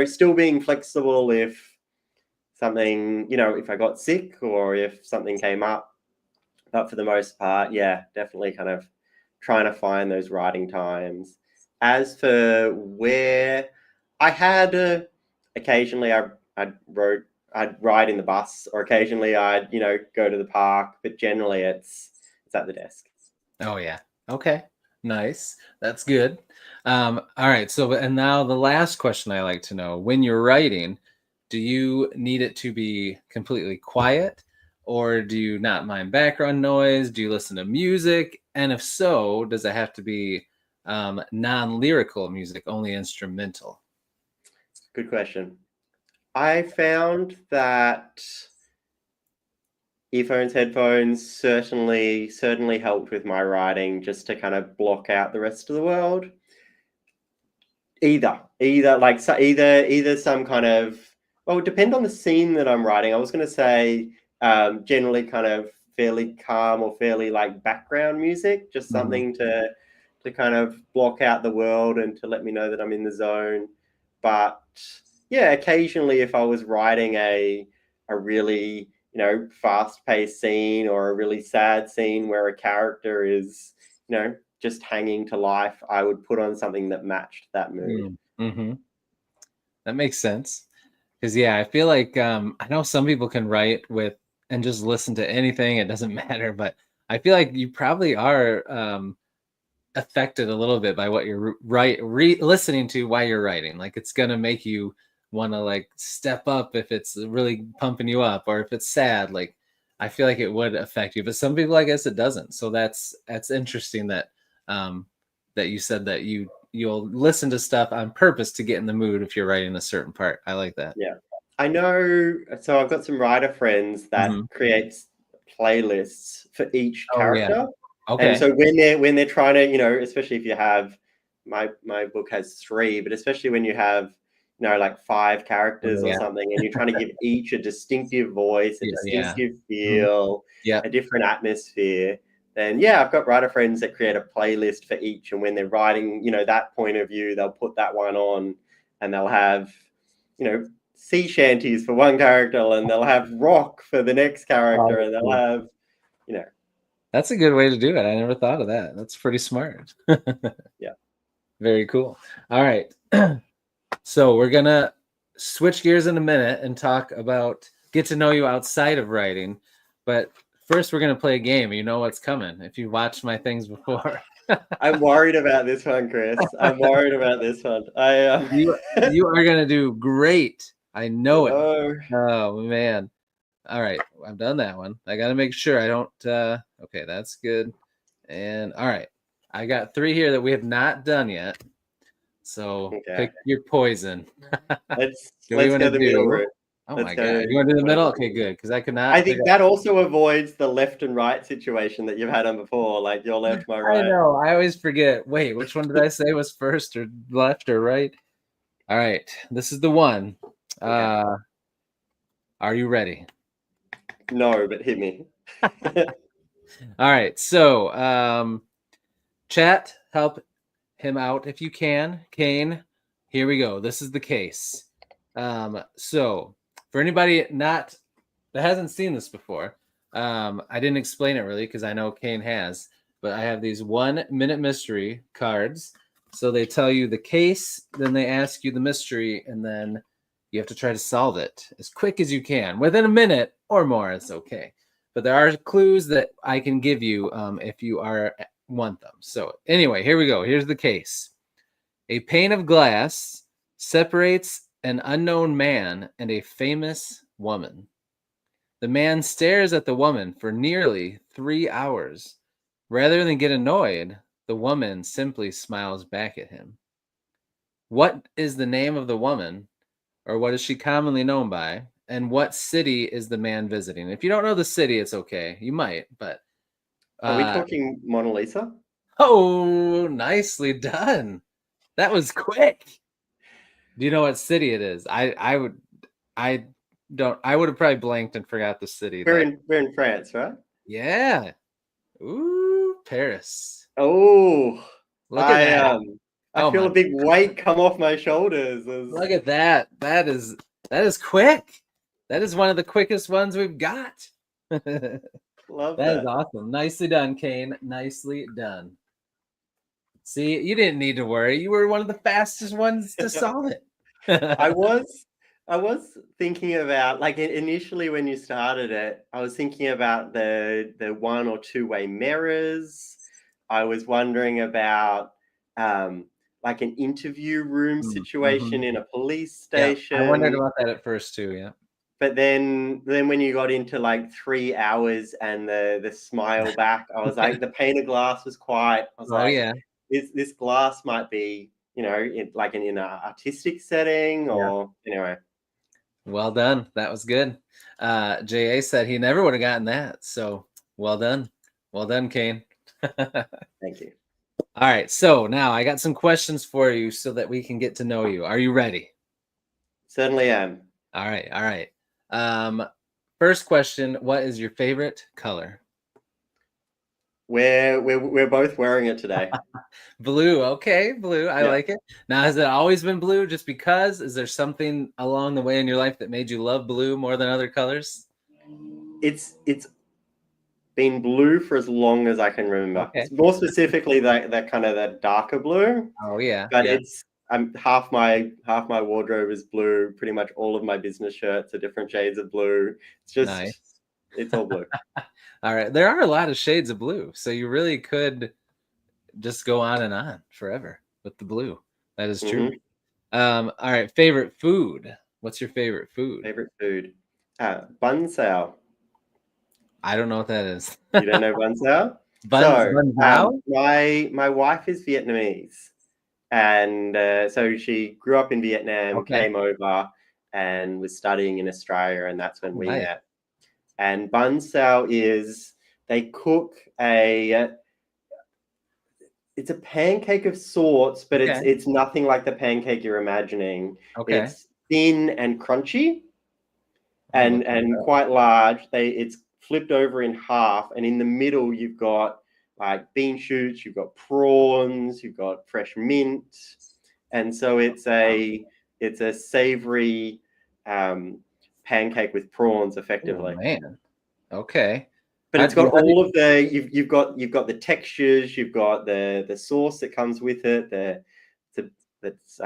still being flexible if something, if I got sick or if something came up. But for the most part, yeah, definitely kind of trying to find those writing times. As for where I had occasionally I'd ride in the bus, or occasionally I'd go to the park, but generally it's at the desk. Oh yeah. Okay. Nice. That's good. All right. So, and now the last question I like to know: when you're writing, do you need it to be completely quiet, or do you not mind background noise? Do you listen to music? And if so, does it have to be non-lyrical music, only instrumental? Good question. I found that earphones, headphones certainly helped with my writing, just to kind of block out the rest of the world. Either some kind of, well, it would depend on the scene that I'm writing. I was going to say generally kind of fairly calm or fairly like background music, just something to kind of block out the world and to let me know that I'm in the zone. But yeah, occasionally if I was writing a really, fast-paced scene, or a really sad scene where a character is, just hanging to life, I would put on something that matched that mood. That makes sense. Because I feel like I know some people can write with and just listen to anything. It doesn't matter. But I feel like you probably are affected a little bit by what you're listening to while you're writing. Like it's gonna make you want to like step up if it's really pumping you up, or if it's sad. Like I feel like it would affect you, but some people, I guess, it doesn't. So that's interesting that that you said that you'll listen to stuff on purpose to get in the mood if you're writing a certain part. I like that. Yeah, I know. So I've got some writer friends that creates playlists for each character. Okay. And so when they're trying to, especially if you have, my book has 3, but especially when you have, like 5 characters or something, and you're trying to give each a distinctive voice, a distinctive feel, a different atmosphere, then I've got writer friends that create a playlist for each. And when they're writing, that point of view, they'll put that one on, and they'll have, sea shanties for one character, and they'll have rock for the next character, and they'll have, That's a good way to do it. I never thought of that. That's pretty smart. Yeah. Very cool. All right. So we're going to switch gears in a minute and talk about get to know you outside of writing. But first we're gonna play a game. You know what's coming if you watched my things before. I'm worried about this one, Chris. I'm worried about this one. You are gonna do great. I know it. Oh. Oh man. All right, I've done that one. I got to make sure I don't. Okay, that's good. And all right, I got 3 here that we have not done yet. So pick your poison. Let's go the middle route. Oh my god, you want to do the middle? Okay, good, because I could not. I think that also avoids the left and right situation that you've had on before, like your left, my right. I know. I always forget. Wait, which one did I say was first or left or right? All right, this is the one. Okay. Are you ready? No, but hit me. All right, so chat, help him out if you can. Kane, here we go. This is the case. So for anybody that hasn't seen this before, I didn't explain it really because I know Kane has, but I have these 1-minute mystery cards. So they tell you the case, then they ask you the mystery, and then you have to try to solve it as quick as you can. Within a minute or more, it's okay. But there are clues that I can give you if you want them. So anyway, here we go. Here's the case. A pane of glass separates an unknown man and a famous woman. The man stares at the woman for nearly 3 hours. Rather than get annoyed, the woman simply smiles back at him. What is the name of the woman? Or what is she commonly known by? And what city is the man visiting? If you don't know the city, it's okay. You might, but... Are we talking Mona Lisa? Oh, nicely done. That was quick. Do you know what city it is? I would have probably blanked and forgot the city. We're in France, right? Yeah. Ooh, Paris. Oh, look at that. I feel a big weight come off my shoulders. Look at that. That is quick. That is one of the quickest ones we've got. Love that. That is awesome. Nicely done, Kane. Nicely done. See, you didn't need to worry. You were one of the fastest ones to solve it. I was thinking about, like, initially when you started it, I was thinking about the 1- or 2-way mirrors. I was wondering about like an interview room situation in a police station. Yeah, I wondered about that at first too, yeah. But then when you got into like 3 hours and the smile back, I was like, the pane of glass was quiet. I was yeah. This glass might be, in an artistic setting or anyway. Well done. That was good. JA said he never would have gotten that. So well done. Well done, Kane. Thank you. All right. So now I got some questions for you so that we can get to know you. Are you ready? Certainly am. All right. All right. First question, what is your favorite color? We're both wearing it today. Blue. Okay, blue. I like it. Now, has it always been blue just because? Is there something along the way in your life that made you love blue more than other colors? It's been blue for as long as I can remember. Okay. More specifically, that kind of that darker blue. Oh yeah. But it's half my wardrobe is blue. Pretty much all of my business shirts are different shades of blue. It's just nice. It's all blue. All right. There are a lot of shades of blue, so you really could just go on and on forever with the blue. That is true. All right. Favorite food. What's your favorite food? Favorite food. Bun sao. I don't know what that is. You don't know bun sao? My wife is Vietnamese, and so she grew up in Vietnam, came over, and was studying in Australia, and that's when we met. And bun sao is they cook it's a pancake of sorts, but it's nothing like the pancake you're imagining. Okay. It's thin and crunchy, and quite large. It's flipped over in half, and in the middle you've got like bean shoots, you've got prawns, you've got fresh mint, and so it's a savory pancake with prawns, effectively. Oh, man. Okay. But it's got all of the you've got the textures, you've got the sauce that comes with it, that's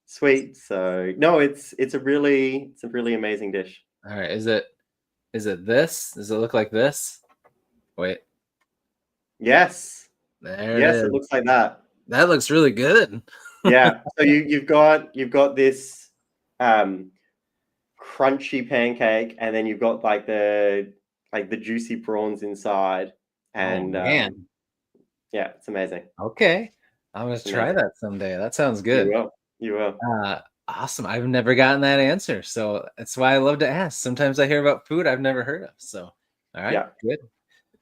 sweet. So no, it's a really amazing dish. All right. Is it this? Does it look like this? Wait. Yes. There it Yes, is. it looks like that. That looks really good. Yeah. So you've got this crunchy pancake, and then you've got like the juicy prawns inside, Oh and man. yeah, it's amazing. Okay. I'm gonna It's try amazing. that someday. That sounds You good. will. You will. Awesome. I've never gotten that answer. So that's why I love to ask. Sometimes I hear about food I've never heard of. So all right, Yeah. good.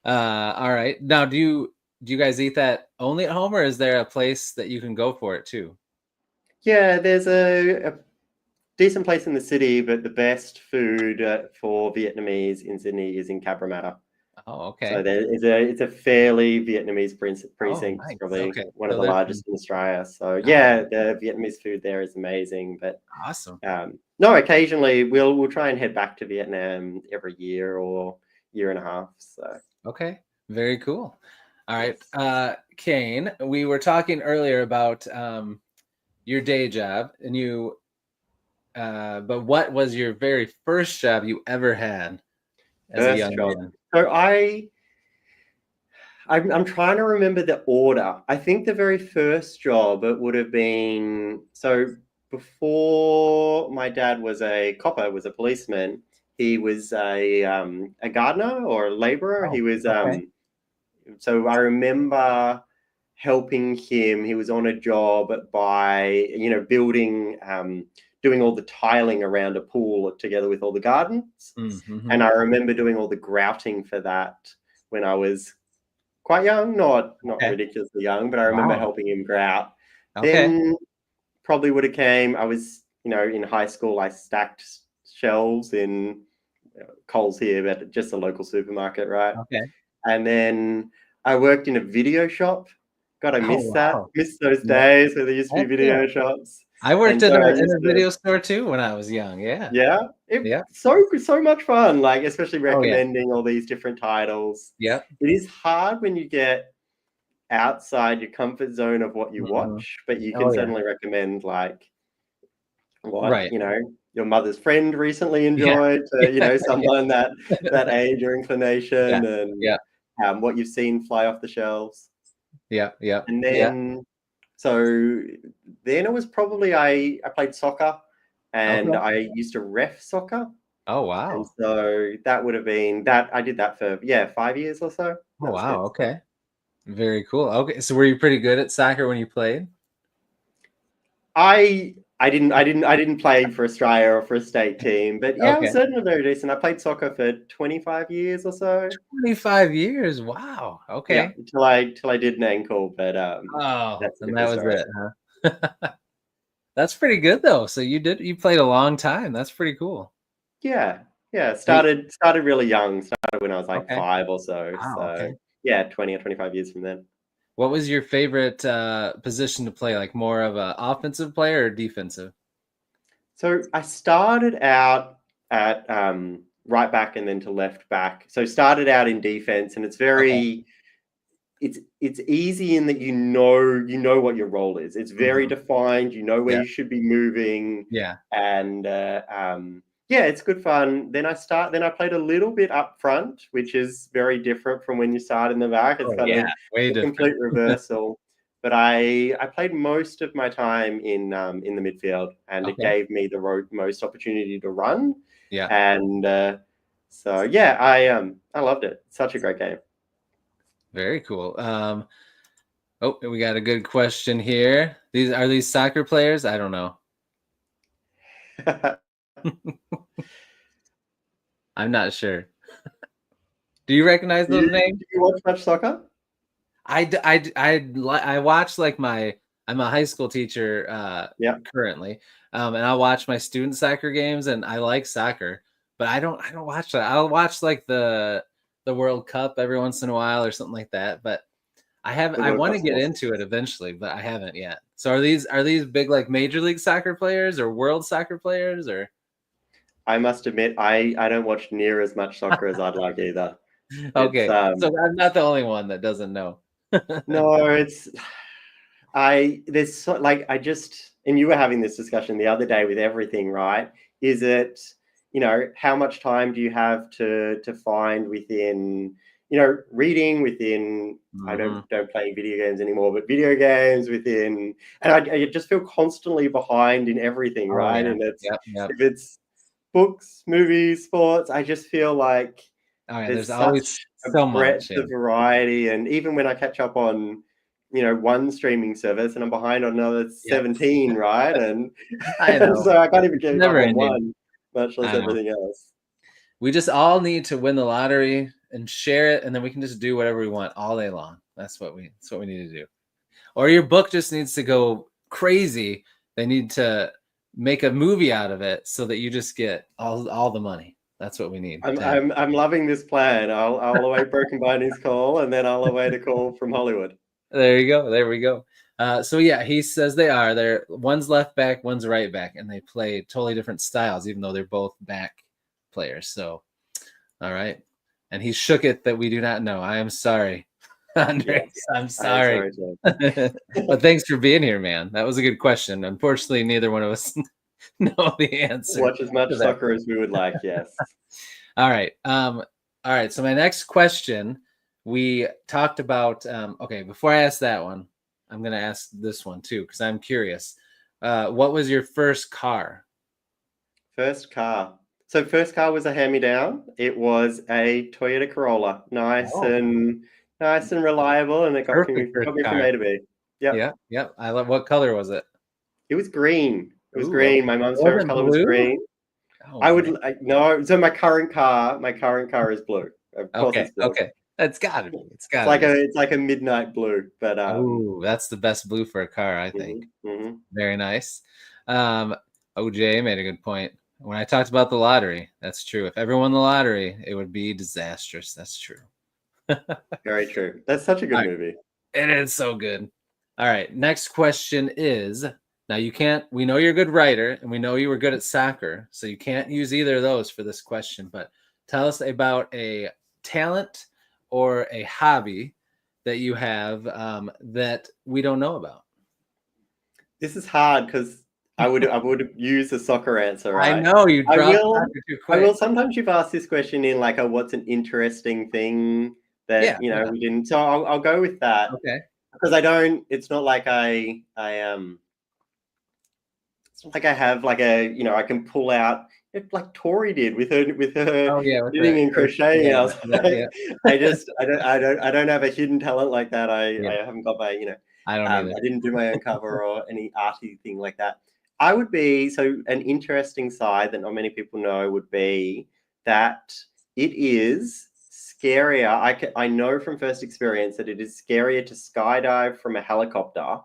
All right. Now do you guys eat that only at home, or is there a place that you can go for it too? Yeah, there's a decent place in the city, but the best food for Vietnamese in Sydney is in Cabramatta. Oh, So okay. it's a fairly Vietnamese Oh, precinct. It's nice. probably Okay. one of So the there's some, largest in Australia. So oh, yeah, the Vietnamese food there is amazing. But awesome. no, occasionally we'll try and head back to Vietnam every year or year and a half. So Okay. Very cool. All right. yes. Kane, we were talking earlier about your day job and but what was your very first job you ever had as a First young job. man? So I'm trying to remember the order. I think the very first job it would have been so before my dad was a copper, was a policeman. He was a gardener or a labourer. Oh, He was okay. so I remember helping him. He was on a job by building doing all the tiling around a pool together with all the gardens. Mm-hmm. And I remember doing all the grouting for that when I was quite young, not Okay. ridiculously young, but I remember Wow. helping him grout. Okay. Then probably would have came. I was in high school. I stacked shelves in Coles here, but just a local supermarket, right? Okay. And then I worked in a video shop. God, I Oh, miss that. wow. Miss those Yeah. days where there used to be Heck yeah. video shops. I worked And in so I a used to, video store too when I was young. Yeah. yeah, Yeah. so much fun. Like especially Oh yeah. recommending all these different titles. Yep. It is hard when you get outside your comfort zone of what you Mhm. watch, but you can Oh yeah. certainly recommend like what Right. your mother's friend recently Yeah. enjoyed to Yeah. someone that age or Yeah. inclination, and Yeah. what you've seen fly off the shelves. Yeah. Yeah. And Yeah. then so then it was probably I played soccer and Okay. I used to ref soccer. Oh And wow. so that would have been that I did that for 5 years or so. Oh That was wow. good. Okay. Very cool. Okay. So were you pretty good at soccer when you played? I didn't play for Australia or for a state team, but yeah, I was Okay. certainly very decent. I played soccer for 25 years or so. 25 years. Wow. Yeah, Okay. till I did an ankle, but Oh, that's a and that different was story. it, huh? That's pretty good though. So you played a long time. That's pretty cool. Yeah, yeah. Are you, Started really young. Started when I was like okay. 5 or so. Wow. So Okay. yeah, 20 or 25 years from then. What was your favorite position to play? Like more of a offensive player or defensive? So I started out at right back and then to left back. So started out in defense, and it's Okay. very it's easy in that you know what your role is. It's very Hmm. defined. You know where Yeah. you should be moving, Yeah. and yeah, it's good fun. Then I played a little bit up front, which is very different from when you start in the back. It's Oh kind yeah. of Way a different. complete reversal. But I played most of my time in the midfield, and it Okay. gave me the most opportunity to run. Yeah. And so yeah, I loved it. Such a great game. Very cool. Oh, we got a good question here. These soccer players? I don't know. I'm not sure. Do you recognize Do you those names? watch much soccer? I watch like I'm a high school teacher Yeah. currently, and I watch my student soccer games, and I like soccer, but I don't watch that. I'll watch like the World Cup every once in a while or something like that, but The I World want to Cup's get awesome. into it eventually, but I haven't yet. So are these big like major league soccer players or world soccer players or I must admit, I don't watch near as much soccer as I'd like either. It's okay? So I'm not the only one that doesn't know. no, it's I there's so like I just and you were having this discussion the other day with everything, right? Is it how much time do you have to find within reading within. I Mhm. don't play video games anymore, but video games within, and I just feel constantly behind in everything, Oh right? yeah. And Yep. if it's books, movies, sports, I just feel like Oh yeah. There's there's always such a so breadth much. Yeah. of variety, and even when I catch up on, one streaming service, and I'm behind on another Yep. 17, right? And, I know. so I can't even It's keep up never on ending. one, much less I know. everything else. We just all need to win the lottery and share it, and then we can just do whatever we want all day long. That's what we need to do. Or your book just needs to go crazy. They need to make a movie out of it so that you just get all the money. That's what we need. I'm loving this plan. I'll await Broken Bindings call, and then I'll await a call from Hollywood. There you go. There we go. So yeah, he says they're one's left back, one's right back, and they play totally different styles, even though they're both back players. So, all right. And he shook it that we do not know. I am sorry, Andres. Yes, I'm I'm sorry. sorry, Jay. But thanks for being here, man. That was a good question. Unfortunately, neither one of us know the answer Watch as much to that. soccer as we would like. Yes. All right. All right. So my next question, we talked about. Okay, before I ask that one, I'm going to ask this one too because I'm curious. What was your first car? First car. So first car was a hand-me-down. It was a Toyota Corolla, nice Oh, and reliable, and it got perfect first me from car. A to B. Yep. Yep. I love. What color was it? It was green. It was Ooh, green. okay. My It mom's favorite wasn't color was blue. green. Oh man. No. So my current car is blue. Of course, Okay. it's blue. Okay. That's gotta be. It's It's gotta be. like a midnight blue. But Oh, that's the best blue for a car, I think. Very nice. OJ made a good point. When I talked about the lottery, that's true. If everyone won the lottery, it would be disastrous. That's true. Very true. That's such a good movie. It is so good. All right. Next question is now we know you're a good writer and we know you were good at soccer. So you can't use either of those for this question, but tell us about a talent or a hobby that you have that we don't know about. This is hard because I would use a soccer answer, right? I know you dropped soccer too quick. I will. Sometimes you've asked this question in like what's an interesting thing that we didn't. So I'll go with that. Okay. Because I don't. It's not like it's not like I have like I can pull out like Tori did with her knitting and crocheting. Yeah, I don't have a hidden talent like that. I haven't got my I don't either. I didn't do my own cover or any arty thing like that. I would be an interesting side that not many people know would be that it is scarier. I know from first experience that it is scarier to skydive from a helicopter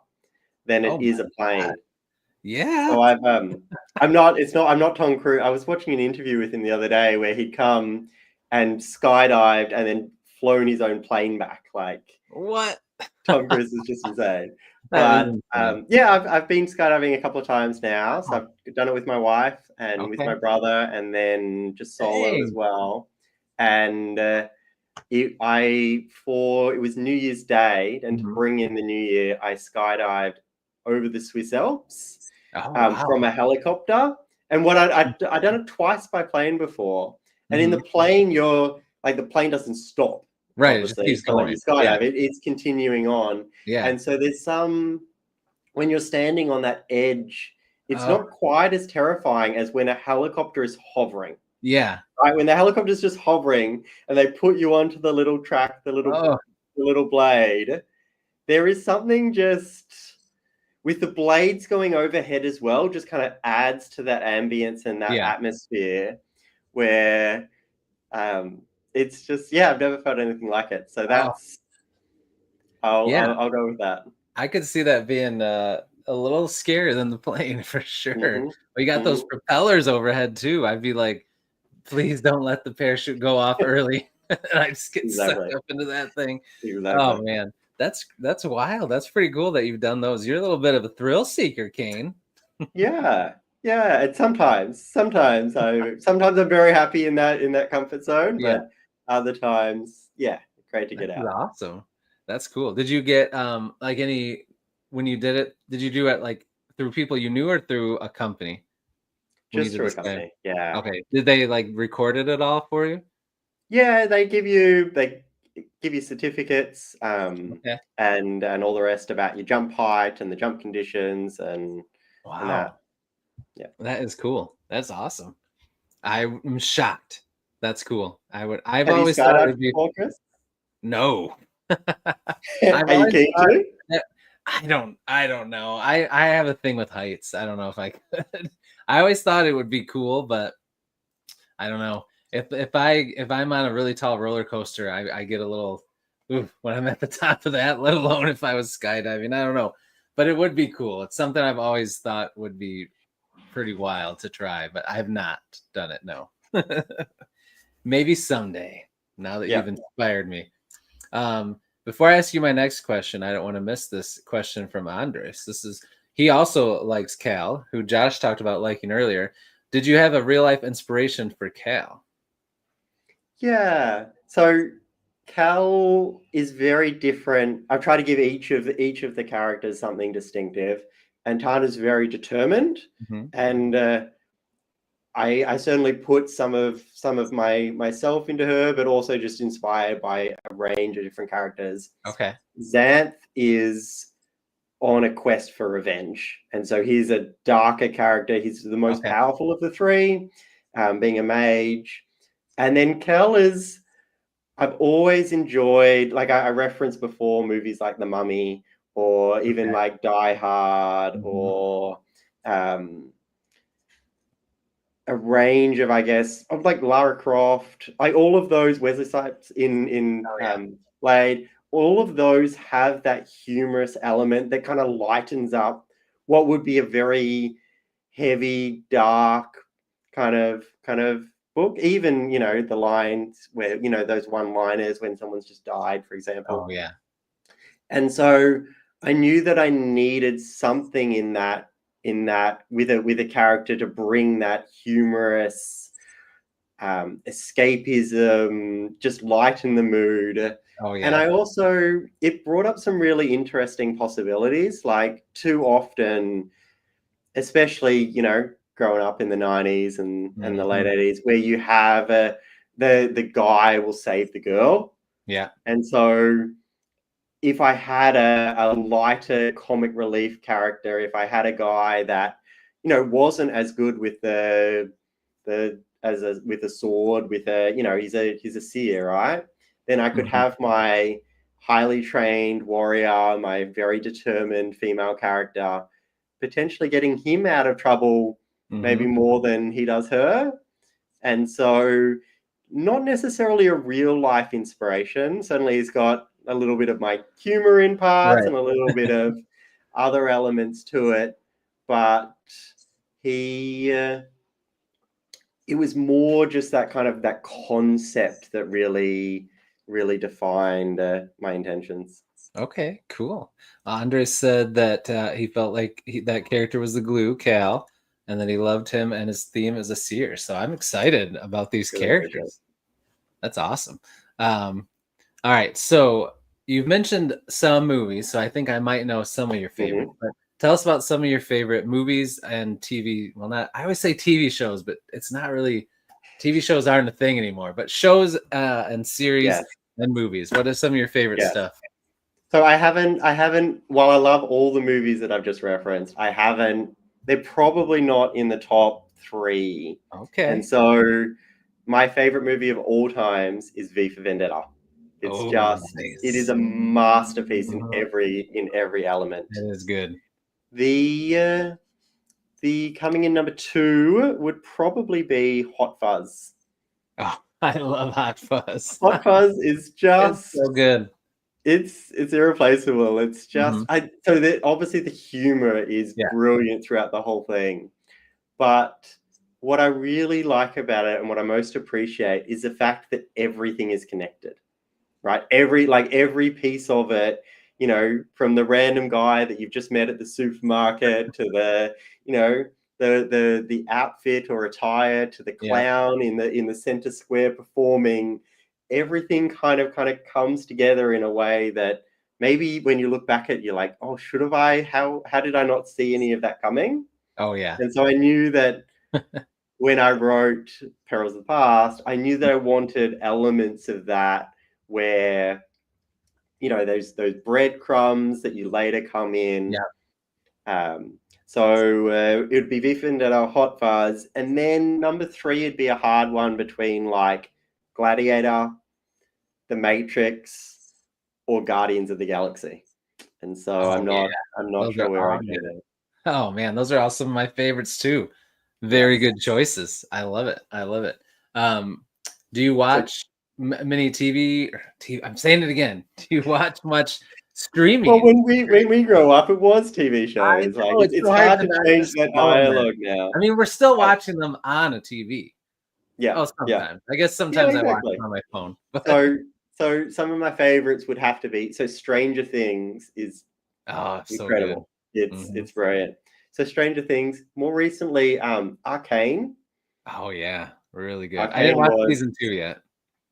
than it is a plane. God. Yeah. So I'm not Tom Cruise. I was watching an interview with him the other day where he'd come and skydived and then flown his own plane back. Like what? Tom Cruise is just insane. But I've been skydiving a couple of times now. So I've done it with my wife and with my brother, and then just solo as well. And it was New Year's Day, and to bring in the new year, I skydived over the Swiss Alps from a helicopter. And what I'd done it twice by plane before, and in the plane, the plane doesn't stop. Right, it just keeps going. You skydive, it's continuing on. Yeah. And so there's when you're standing on that edge, it's not quite as terrifying as when a helicopter is hovering. Yeah. Right, when the helicopter is just hovering and they put you onto the little track, the little blade, there is something just with the blades going overhead as well, just kind of adds to that ambience and that atmosphere where it's just I've never felt anything like it. So that's I'll go with that. I could see that being a little scarier than the plane for sure. We got those propellers overhead too. I'd be like, please don't let the parachute go off early. And I just get sucked up into that thing. Oh man, that's wild. That's pretty cool that you've done those. You're a little bit of a thrill seeker, Kane. Yeah. And sometimes I'm very happy in that comfort zone, but other times, great to get out. Awesome. That's cool. Did you get when you did it? Did you do it like through people you knew or through a company? Just through a company. Yeah. Okay. Did they like recorded it all for you? Yeah, they give you give you certificates, Okay. and all the rest about your jump height and the jump conditions and Wow. that. Yeah. That is cool. That's awesome. I'm shocked. That's cool. I've Have you always thought it skydived would be before, Chris? No. I've Are you always keen thought to? that I don't know. I have a thing with heights. I don't know if I could. I always thought it would be cool, but I don't know. If I'm on a really tall roller coaster, I get a little oof when I'm at the top of that, let alone if I was skydiving. I don't know. But it would be cool. It's something I've always thought would be pretty wild to try, but I have not done it, no. Maybe someday, now that you've inspired me. Before I ask you my next question, I don't want to miss this question from Andres. He also likes Cal, who Josh talked about liking earlier. Did you have a real life inspiration for Cal? Yeah. So Cal is very different. I've tried to give each of the characters something distinctive, and Tana's very determined. Mm-hmm. And I certainly put some of myself into her, but also just inspired by a range of different characters. Okay. Xanth is on a quest for revenge, and so he's a darker character. He's the most powerful of the three, being a mage. And then Kel is, I've always enjoyed, like I referenced before, movies like The Mummy, or even like Die Hard, or a range of, I guess, of like Lara Croft, like all of those, Wesley Snipes in Blade, all of those have that humorous element that kind of lightens up what would be a very heavy, dark kind of book. Even, you know, the lines where, you know, those one-liners when someone's just died, for example. Oh yeah. And so I knew that I needed something in that with a character to bring that humorous escapism, just lighten the mood. Oh yeah. And I also, it brought up some really interesting possibilities. Like, too often, especially, you know, growing up in the 90s and the late 80s, where you have the guy will save the girl. Yeah. And so if I had a lighter comic relief character, if I had a guy that, you know, wasn't as good with with a sword, with a, you know, he's a seer, right? Then I could have my highly trained warrior, my very determined female character, potentially getting him out of trouble, maybe more than he does her. And so, not necessarily a real life inspiration. Certainly, he's got a little bit of my humor in parts and a little bit of other elements to it, but it was more just that kind of that concept that really defined my intentions. Okay, cool. Andres said that he felt like that character was the glue, Cal, and that he loved him and his theme as a seer. So I'm excited about these characters. That's awesome. All right, so you've mentioned some movies, so I think I might know some of your favorites. But tell us about some of your favorite movies and TV. Well, I always say TV shows, but it's not really. TV shows aren't a thing anymore. But shows and series and movies. What are some of your favorite stuff? So I haven't, while I love all the movies that I've just referenced, they're probably not in the top 3. Okay. And so my favorite movie of all times is V for Vendetta. It's it is a masterpiece in every element. It is good. The coming in number 2 would probably be Hot Fuzz. Oh, I love Hot Fuzz. Hot Fuzz is just so good. It's irreplaceable. It's just obviously the humor is brilliant throughout the whole thing. But what I really like about it and what I most appreciate is the fact that everything is connected. Right? Every piece of it, you know, from the random guy that you've just met at the supermarket to the, you know, the outfit or attire to the clown in the center square performing, everything kind of comes together in a way that maybe when you look back at it, you're like, oh, should have how did I not see any of that coming? Oh yeah. And so I knew that when I wrote Perils of the Past, I knew that I wanted elements of that where, you know, those breadcrumbs that you later come in. Yeah. So it would be V for Vendetta, Hot Fuzz, and then number 3 would be a hard one between like Gladiator, The Matrix, or Guardians of the Galaxy. And so I'm not Those sure are where I all go good. there. Oh man, those are all some of my favorites too. Very good choices. I love it. I love it. Do you watch many TV? I'm saying it again. Do you watch much streaming? Well, when we grow up, it was TV I shows. Like know, it's so hard to not change that follow them. dialogue now. I mean, we're still watching them on a TV. Yeah. Oh, sometimes. I guess Yeah, sometimes I watch exactly. them on my phone. So some of my favorites would have to be, so Stranger Things is Oh, so incredible. good. It's brilliant. So Stranger Things, more recently, Arcane. Oh yeah, really good. I Arcane didn't watch was, season 2 yet.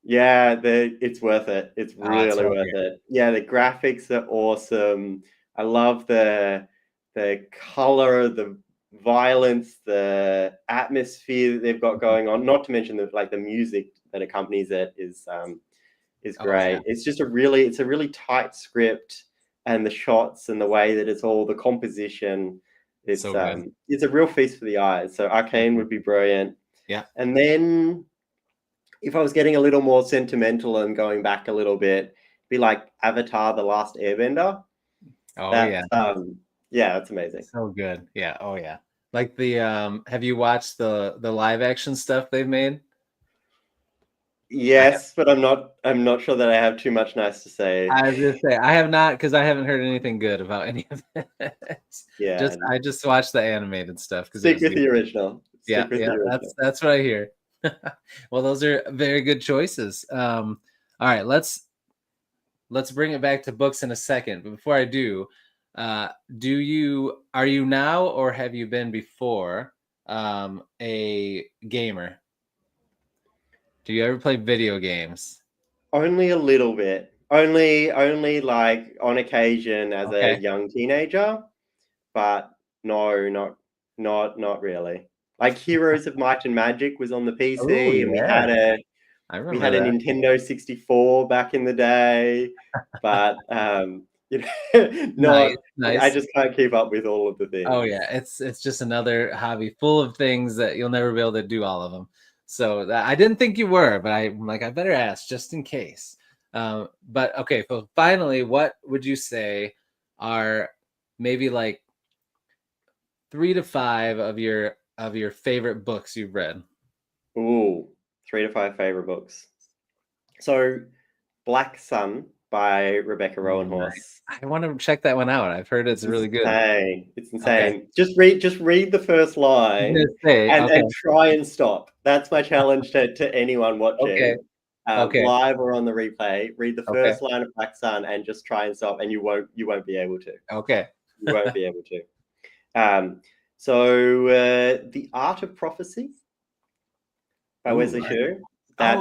yeah, it's worth it. It's It's really worth it. Yeah, the graphics are awesome. I love the color, the violence, the atmosphere that they've got going on. Not to mention the music that accompanies it is great. It's just a really tight script, and the shots and the way that it's all, the composition. It's so good. it's a real feast for the eyes. So Arcane would be brilliant. Yeah. And then if I was getting a little more sentimental and going back a little bit, be like Avatar: The Last Airbender. Oh That's that's amazing. So good. Yeah. Oh yeah. Like the have you watched the live action stuff they've made? Yes, but I'm not sure that I have too much nice to say. I was gonna say I have not, because I haven't heard anything good about any of it. Yeah. I just watched the animated stuff because Stick with the original. Yeah, that's what I hear. Well, those are very good choices. All right, let's bring it back to books in a second. But before I do, are you now, or have you been before, a gamer? Do you ever play video games? Only a little bit. Only like on occasion as a young teenager, but no, not really. Like Heroes of Might and Magic was on the PC, and we had a Nintendo 64 back in the day, but you know, nice. I just can't keep up with all of the things. Oh yeah, it's just another hobby full of things that you'll never be able to do all of them. So I didn't think you were, but I'm like, I better ask just in case. But okay, so finally, what would you say are maybe like 3 to 5 of your favorite books you've read? Ooh, 3 to 5 favorite books. So, Black Sun by Rebecca Rowanhorse. I want to check that one out. I've heard it's really good. It's insane. Okay. Just read the first line and try and stop. That's my challenge to anyone watching. Live or on the replay. Read the first line of Black Sun and just try and stop, and you won't be able to. Okay. You won't be able to. So The Art of Prophecy by Wesley Shue. I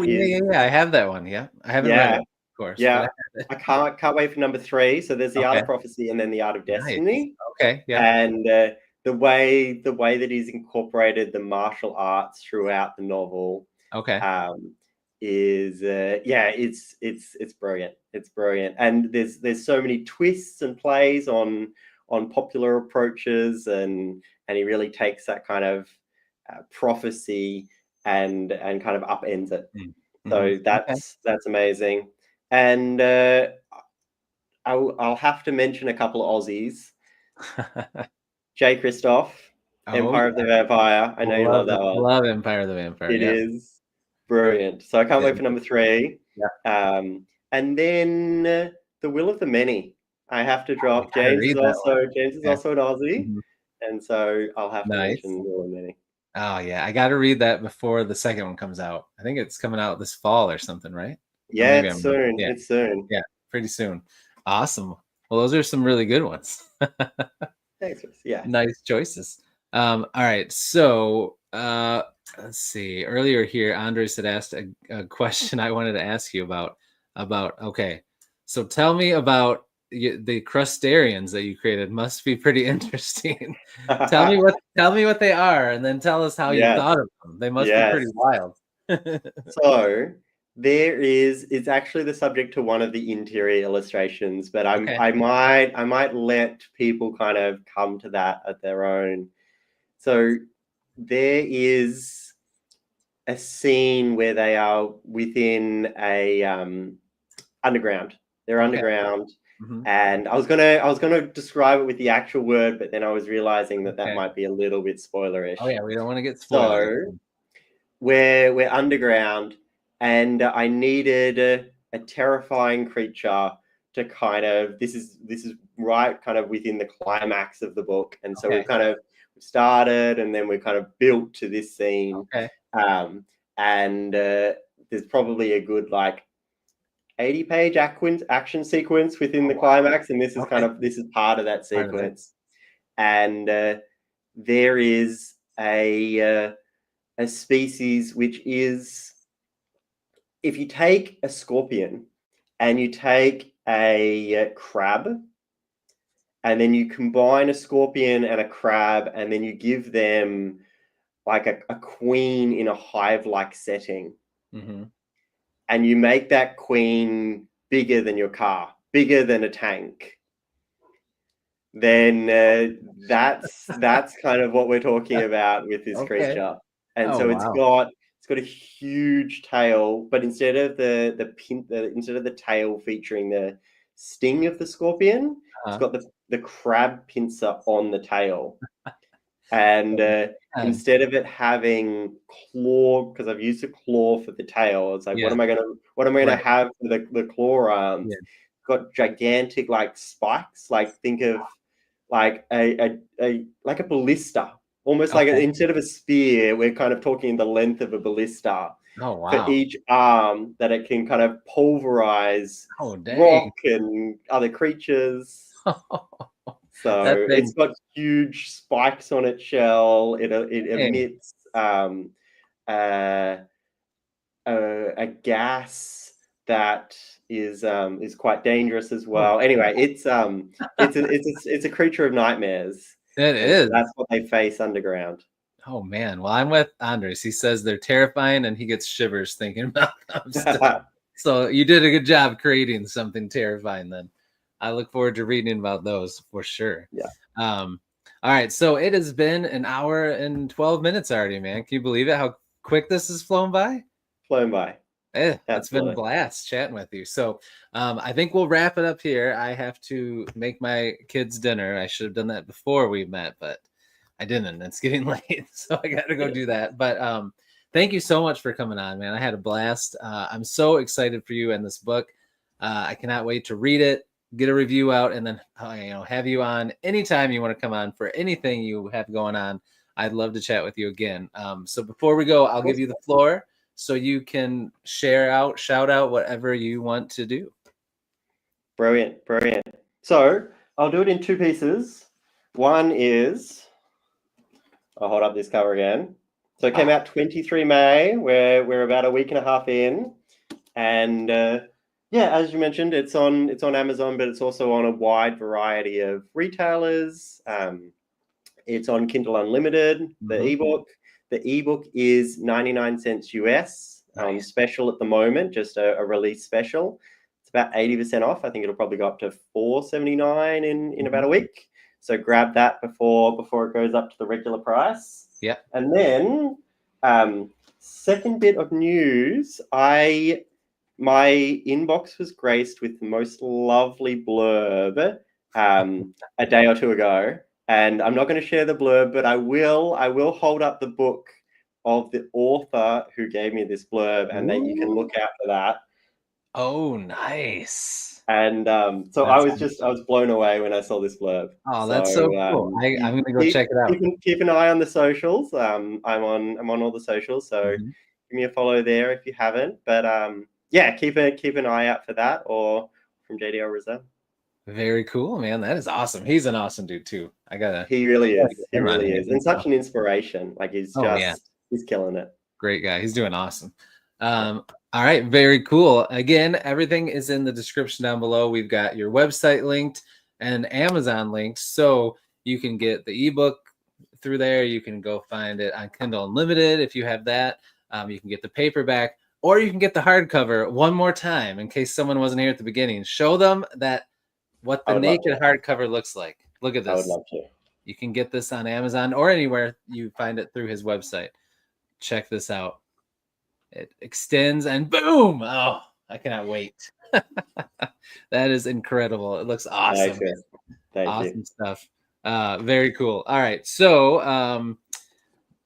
have that one. Yeah, I haven't read it, of course. Yeah, I can't wait for number 3. So there's The Art of Prophecy, and then The Art of Destiny. Okay, yeah. And the way that he's incorporated the martial arts throughout the novel. Is it's brilliant. It's brilliant, and there's so many twists and plays on popular approaches, and he really takes that kind of prophecy and kind of upends it. So that's amazing. And I'll have to mention a couple of Aussies. J. Christoph, Empire of the Vampire. I know you love that one. Love Empire of the Vampire. It is brilliant. So I can't wait for number 3. And then The Will of the Many. I have to drop. James is also an Aussie, and so I'll have to mention Will of the Many. Oh yeah, I got to read that before the second one comes out. I think it's coming out this fall or something, right? Yeah, it's soon. Yeah. It's soon. Yeah, pretty soon. Awesome. Well, those are some really good ones. Thanks. Yeah. Nice choices. All right. So let's see. Earlier here, Andres had asked a question I wanted to ask you about. Okay. So tell me about the Crustarians that you created. Must be pretty interesting. Tell me what they are, and then tell us how you thought of them. They must be pretty wild. So It's actually the subject to one of the interior illustrations, but Okay. I might let people kind of come to that at their own. So there is a scene where they are within a underground. They're Okay. underground. Mm-hmm. And I was gonna describe it with the actual word, but then I was realizing that Okay. might be a little bit spoilerish. Oh yeah, we don't want to get spoiled. So we're underground, and I needed a terrifying creature to kind of this is right kind of within the climax of the book, and so Okay. we've kind of started, and then we kind of built to this scene, Okay. and there's probably a good like 80-page action sequence within the climax, and this is this is part of that sequence. And there is a species which is, if you take a scorpion and you take a crab, and then you combine a scorpion and a crab, and then you give them like a queen in a hive-like setting. Mm-hmm. And you make that queen bigger than your car, bigger than a tank, then that's kind of what we're talking about with this creature. And so it's got a huge tail, but instead of instead of the tail featuring the sting of the scorpion, it's got the crab pincer on the tail. And instead of it having claw, because I've used a claw for the tail, it's like, what am I gonna have for the claw arms? Yeah. It's got gigantic like spikes, like think of like a ballista, almost like instead of a spear, we're kind of talking the length of a ballista. Oh wow! For each arm, that it can kind of pulverize rock and other creatures. So it's got huge spikes on its shell. It emits a gas that is quite dangerous as well. Anyway, it's a creature of nightmares. It is. So that's what they face underground. Oh man! Well, I'm with Andres. He says they're terrifying, and he gets shivers thinking about them still. So you did a good job creating something terrifying. Then I look forward to reading about those for sure. Yeah. All right. So it has been an hour and 12 minutes already, man. Can you believe it? How quick this has flown by? Flown by. It's been a blast chatting with you. So I think we'll wrap it up here. I have to make my kids dinner. I should have done that before we met, but I didn't. It's getting late, so I got to go do that. But thank you so much for coming on, man. I had a blast. I'm so excited for you and this book. I cannot wait to read it, get a review out, and then have you on anytime you want to come on for anything you have going on. I'd love to chat with you again. So before we go, I'll give you the floor so you can shout out whatever you want to do. Brilliant. So I'll do it in two pieces. One is, I'll hold up this cover again. So it came out 23 May. We're about a week and a half in, and as you mentioned, it's on Amazon, but it's also on a wide variety of retailers. It's on Kindle Unlimited, the ebook. The ebook is 99 cents US, special at the moment, just a release special. It's about 80% off. I think it'll probably go up to $4.79 in about a week. So grab that before it goes up to the regular price. Yeah. And then second bit of news, my inbox was graced with the most lovely blurb a day or two ago. And I'm not going to share the blurb, but I will hold up the book of the author who gave me this blurb, and that you can look out for that. Oh, nice. And so I was blown away when I saw this blurb. Oh, that's so cool. I'm going to go check it out. Keep an eye on the socials. I'm on all the socials, so give me a follow there if you haven't. But keep an eye out for that, or from JD Rizzo. Very cool, man. That is awesome. He's an awesome dude too. He really is. He really is. And such an inspiration. Like he's killing it. Great guy. He's doing awesome. All right. Very cool. Again, everything is in the description down below. We've got your website linked and Amazon linked, so you can get the ebook through there. You can go find it on Kindle Unlimited if you have that. You can get the paperback. or you can get the hardcover one more time in case someone wasn't here at the beginning. Show them that what the naked hardcover looks like. Look at this. I would love to. You can get this on Amazon or anywhere you find it through his website. Check this out. It extends and boom! Oh, I cannot wait. That is incredible. It looks awesome. Thank you. Stuff. Very cool. All right. So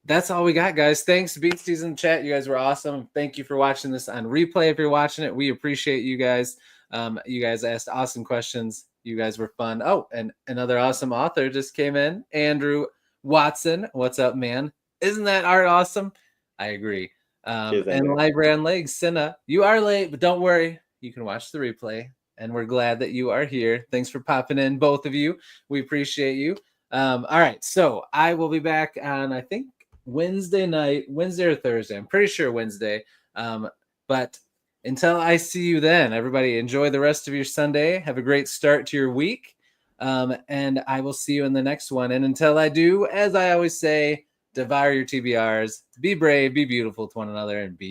that's all we got, guys. Thanks, Beasties in the chat. You guys were awesome. Thank you for watching this on replay. If you're watching it, we appreciate you guys. You guys asked awesome questions. You guys were fun. Oh, and another awesome author just came in. Andrew Watson. What's up, man? Isn't that art awesome? I agree. And Library on Legs, Cinna, you are late, but don't worry. You can watch the replay. And we're glad that you are here. Thanks for popping in, both of you. We appreciate you. All right. So I will be back on, I think, Wednesday or Thursday. I'm pretty sure Wednesday. But until I see you then, everybody enjoy the rest of your Sunday. Have a great start to your week. And I will see you in the next one. And until I do, as I always say, devour your TBRs, be brave, be beautiful to one another, and be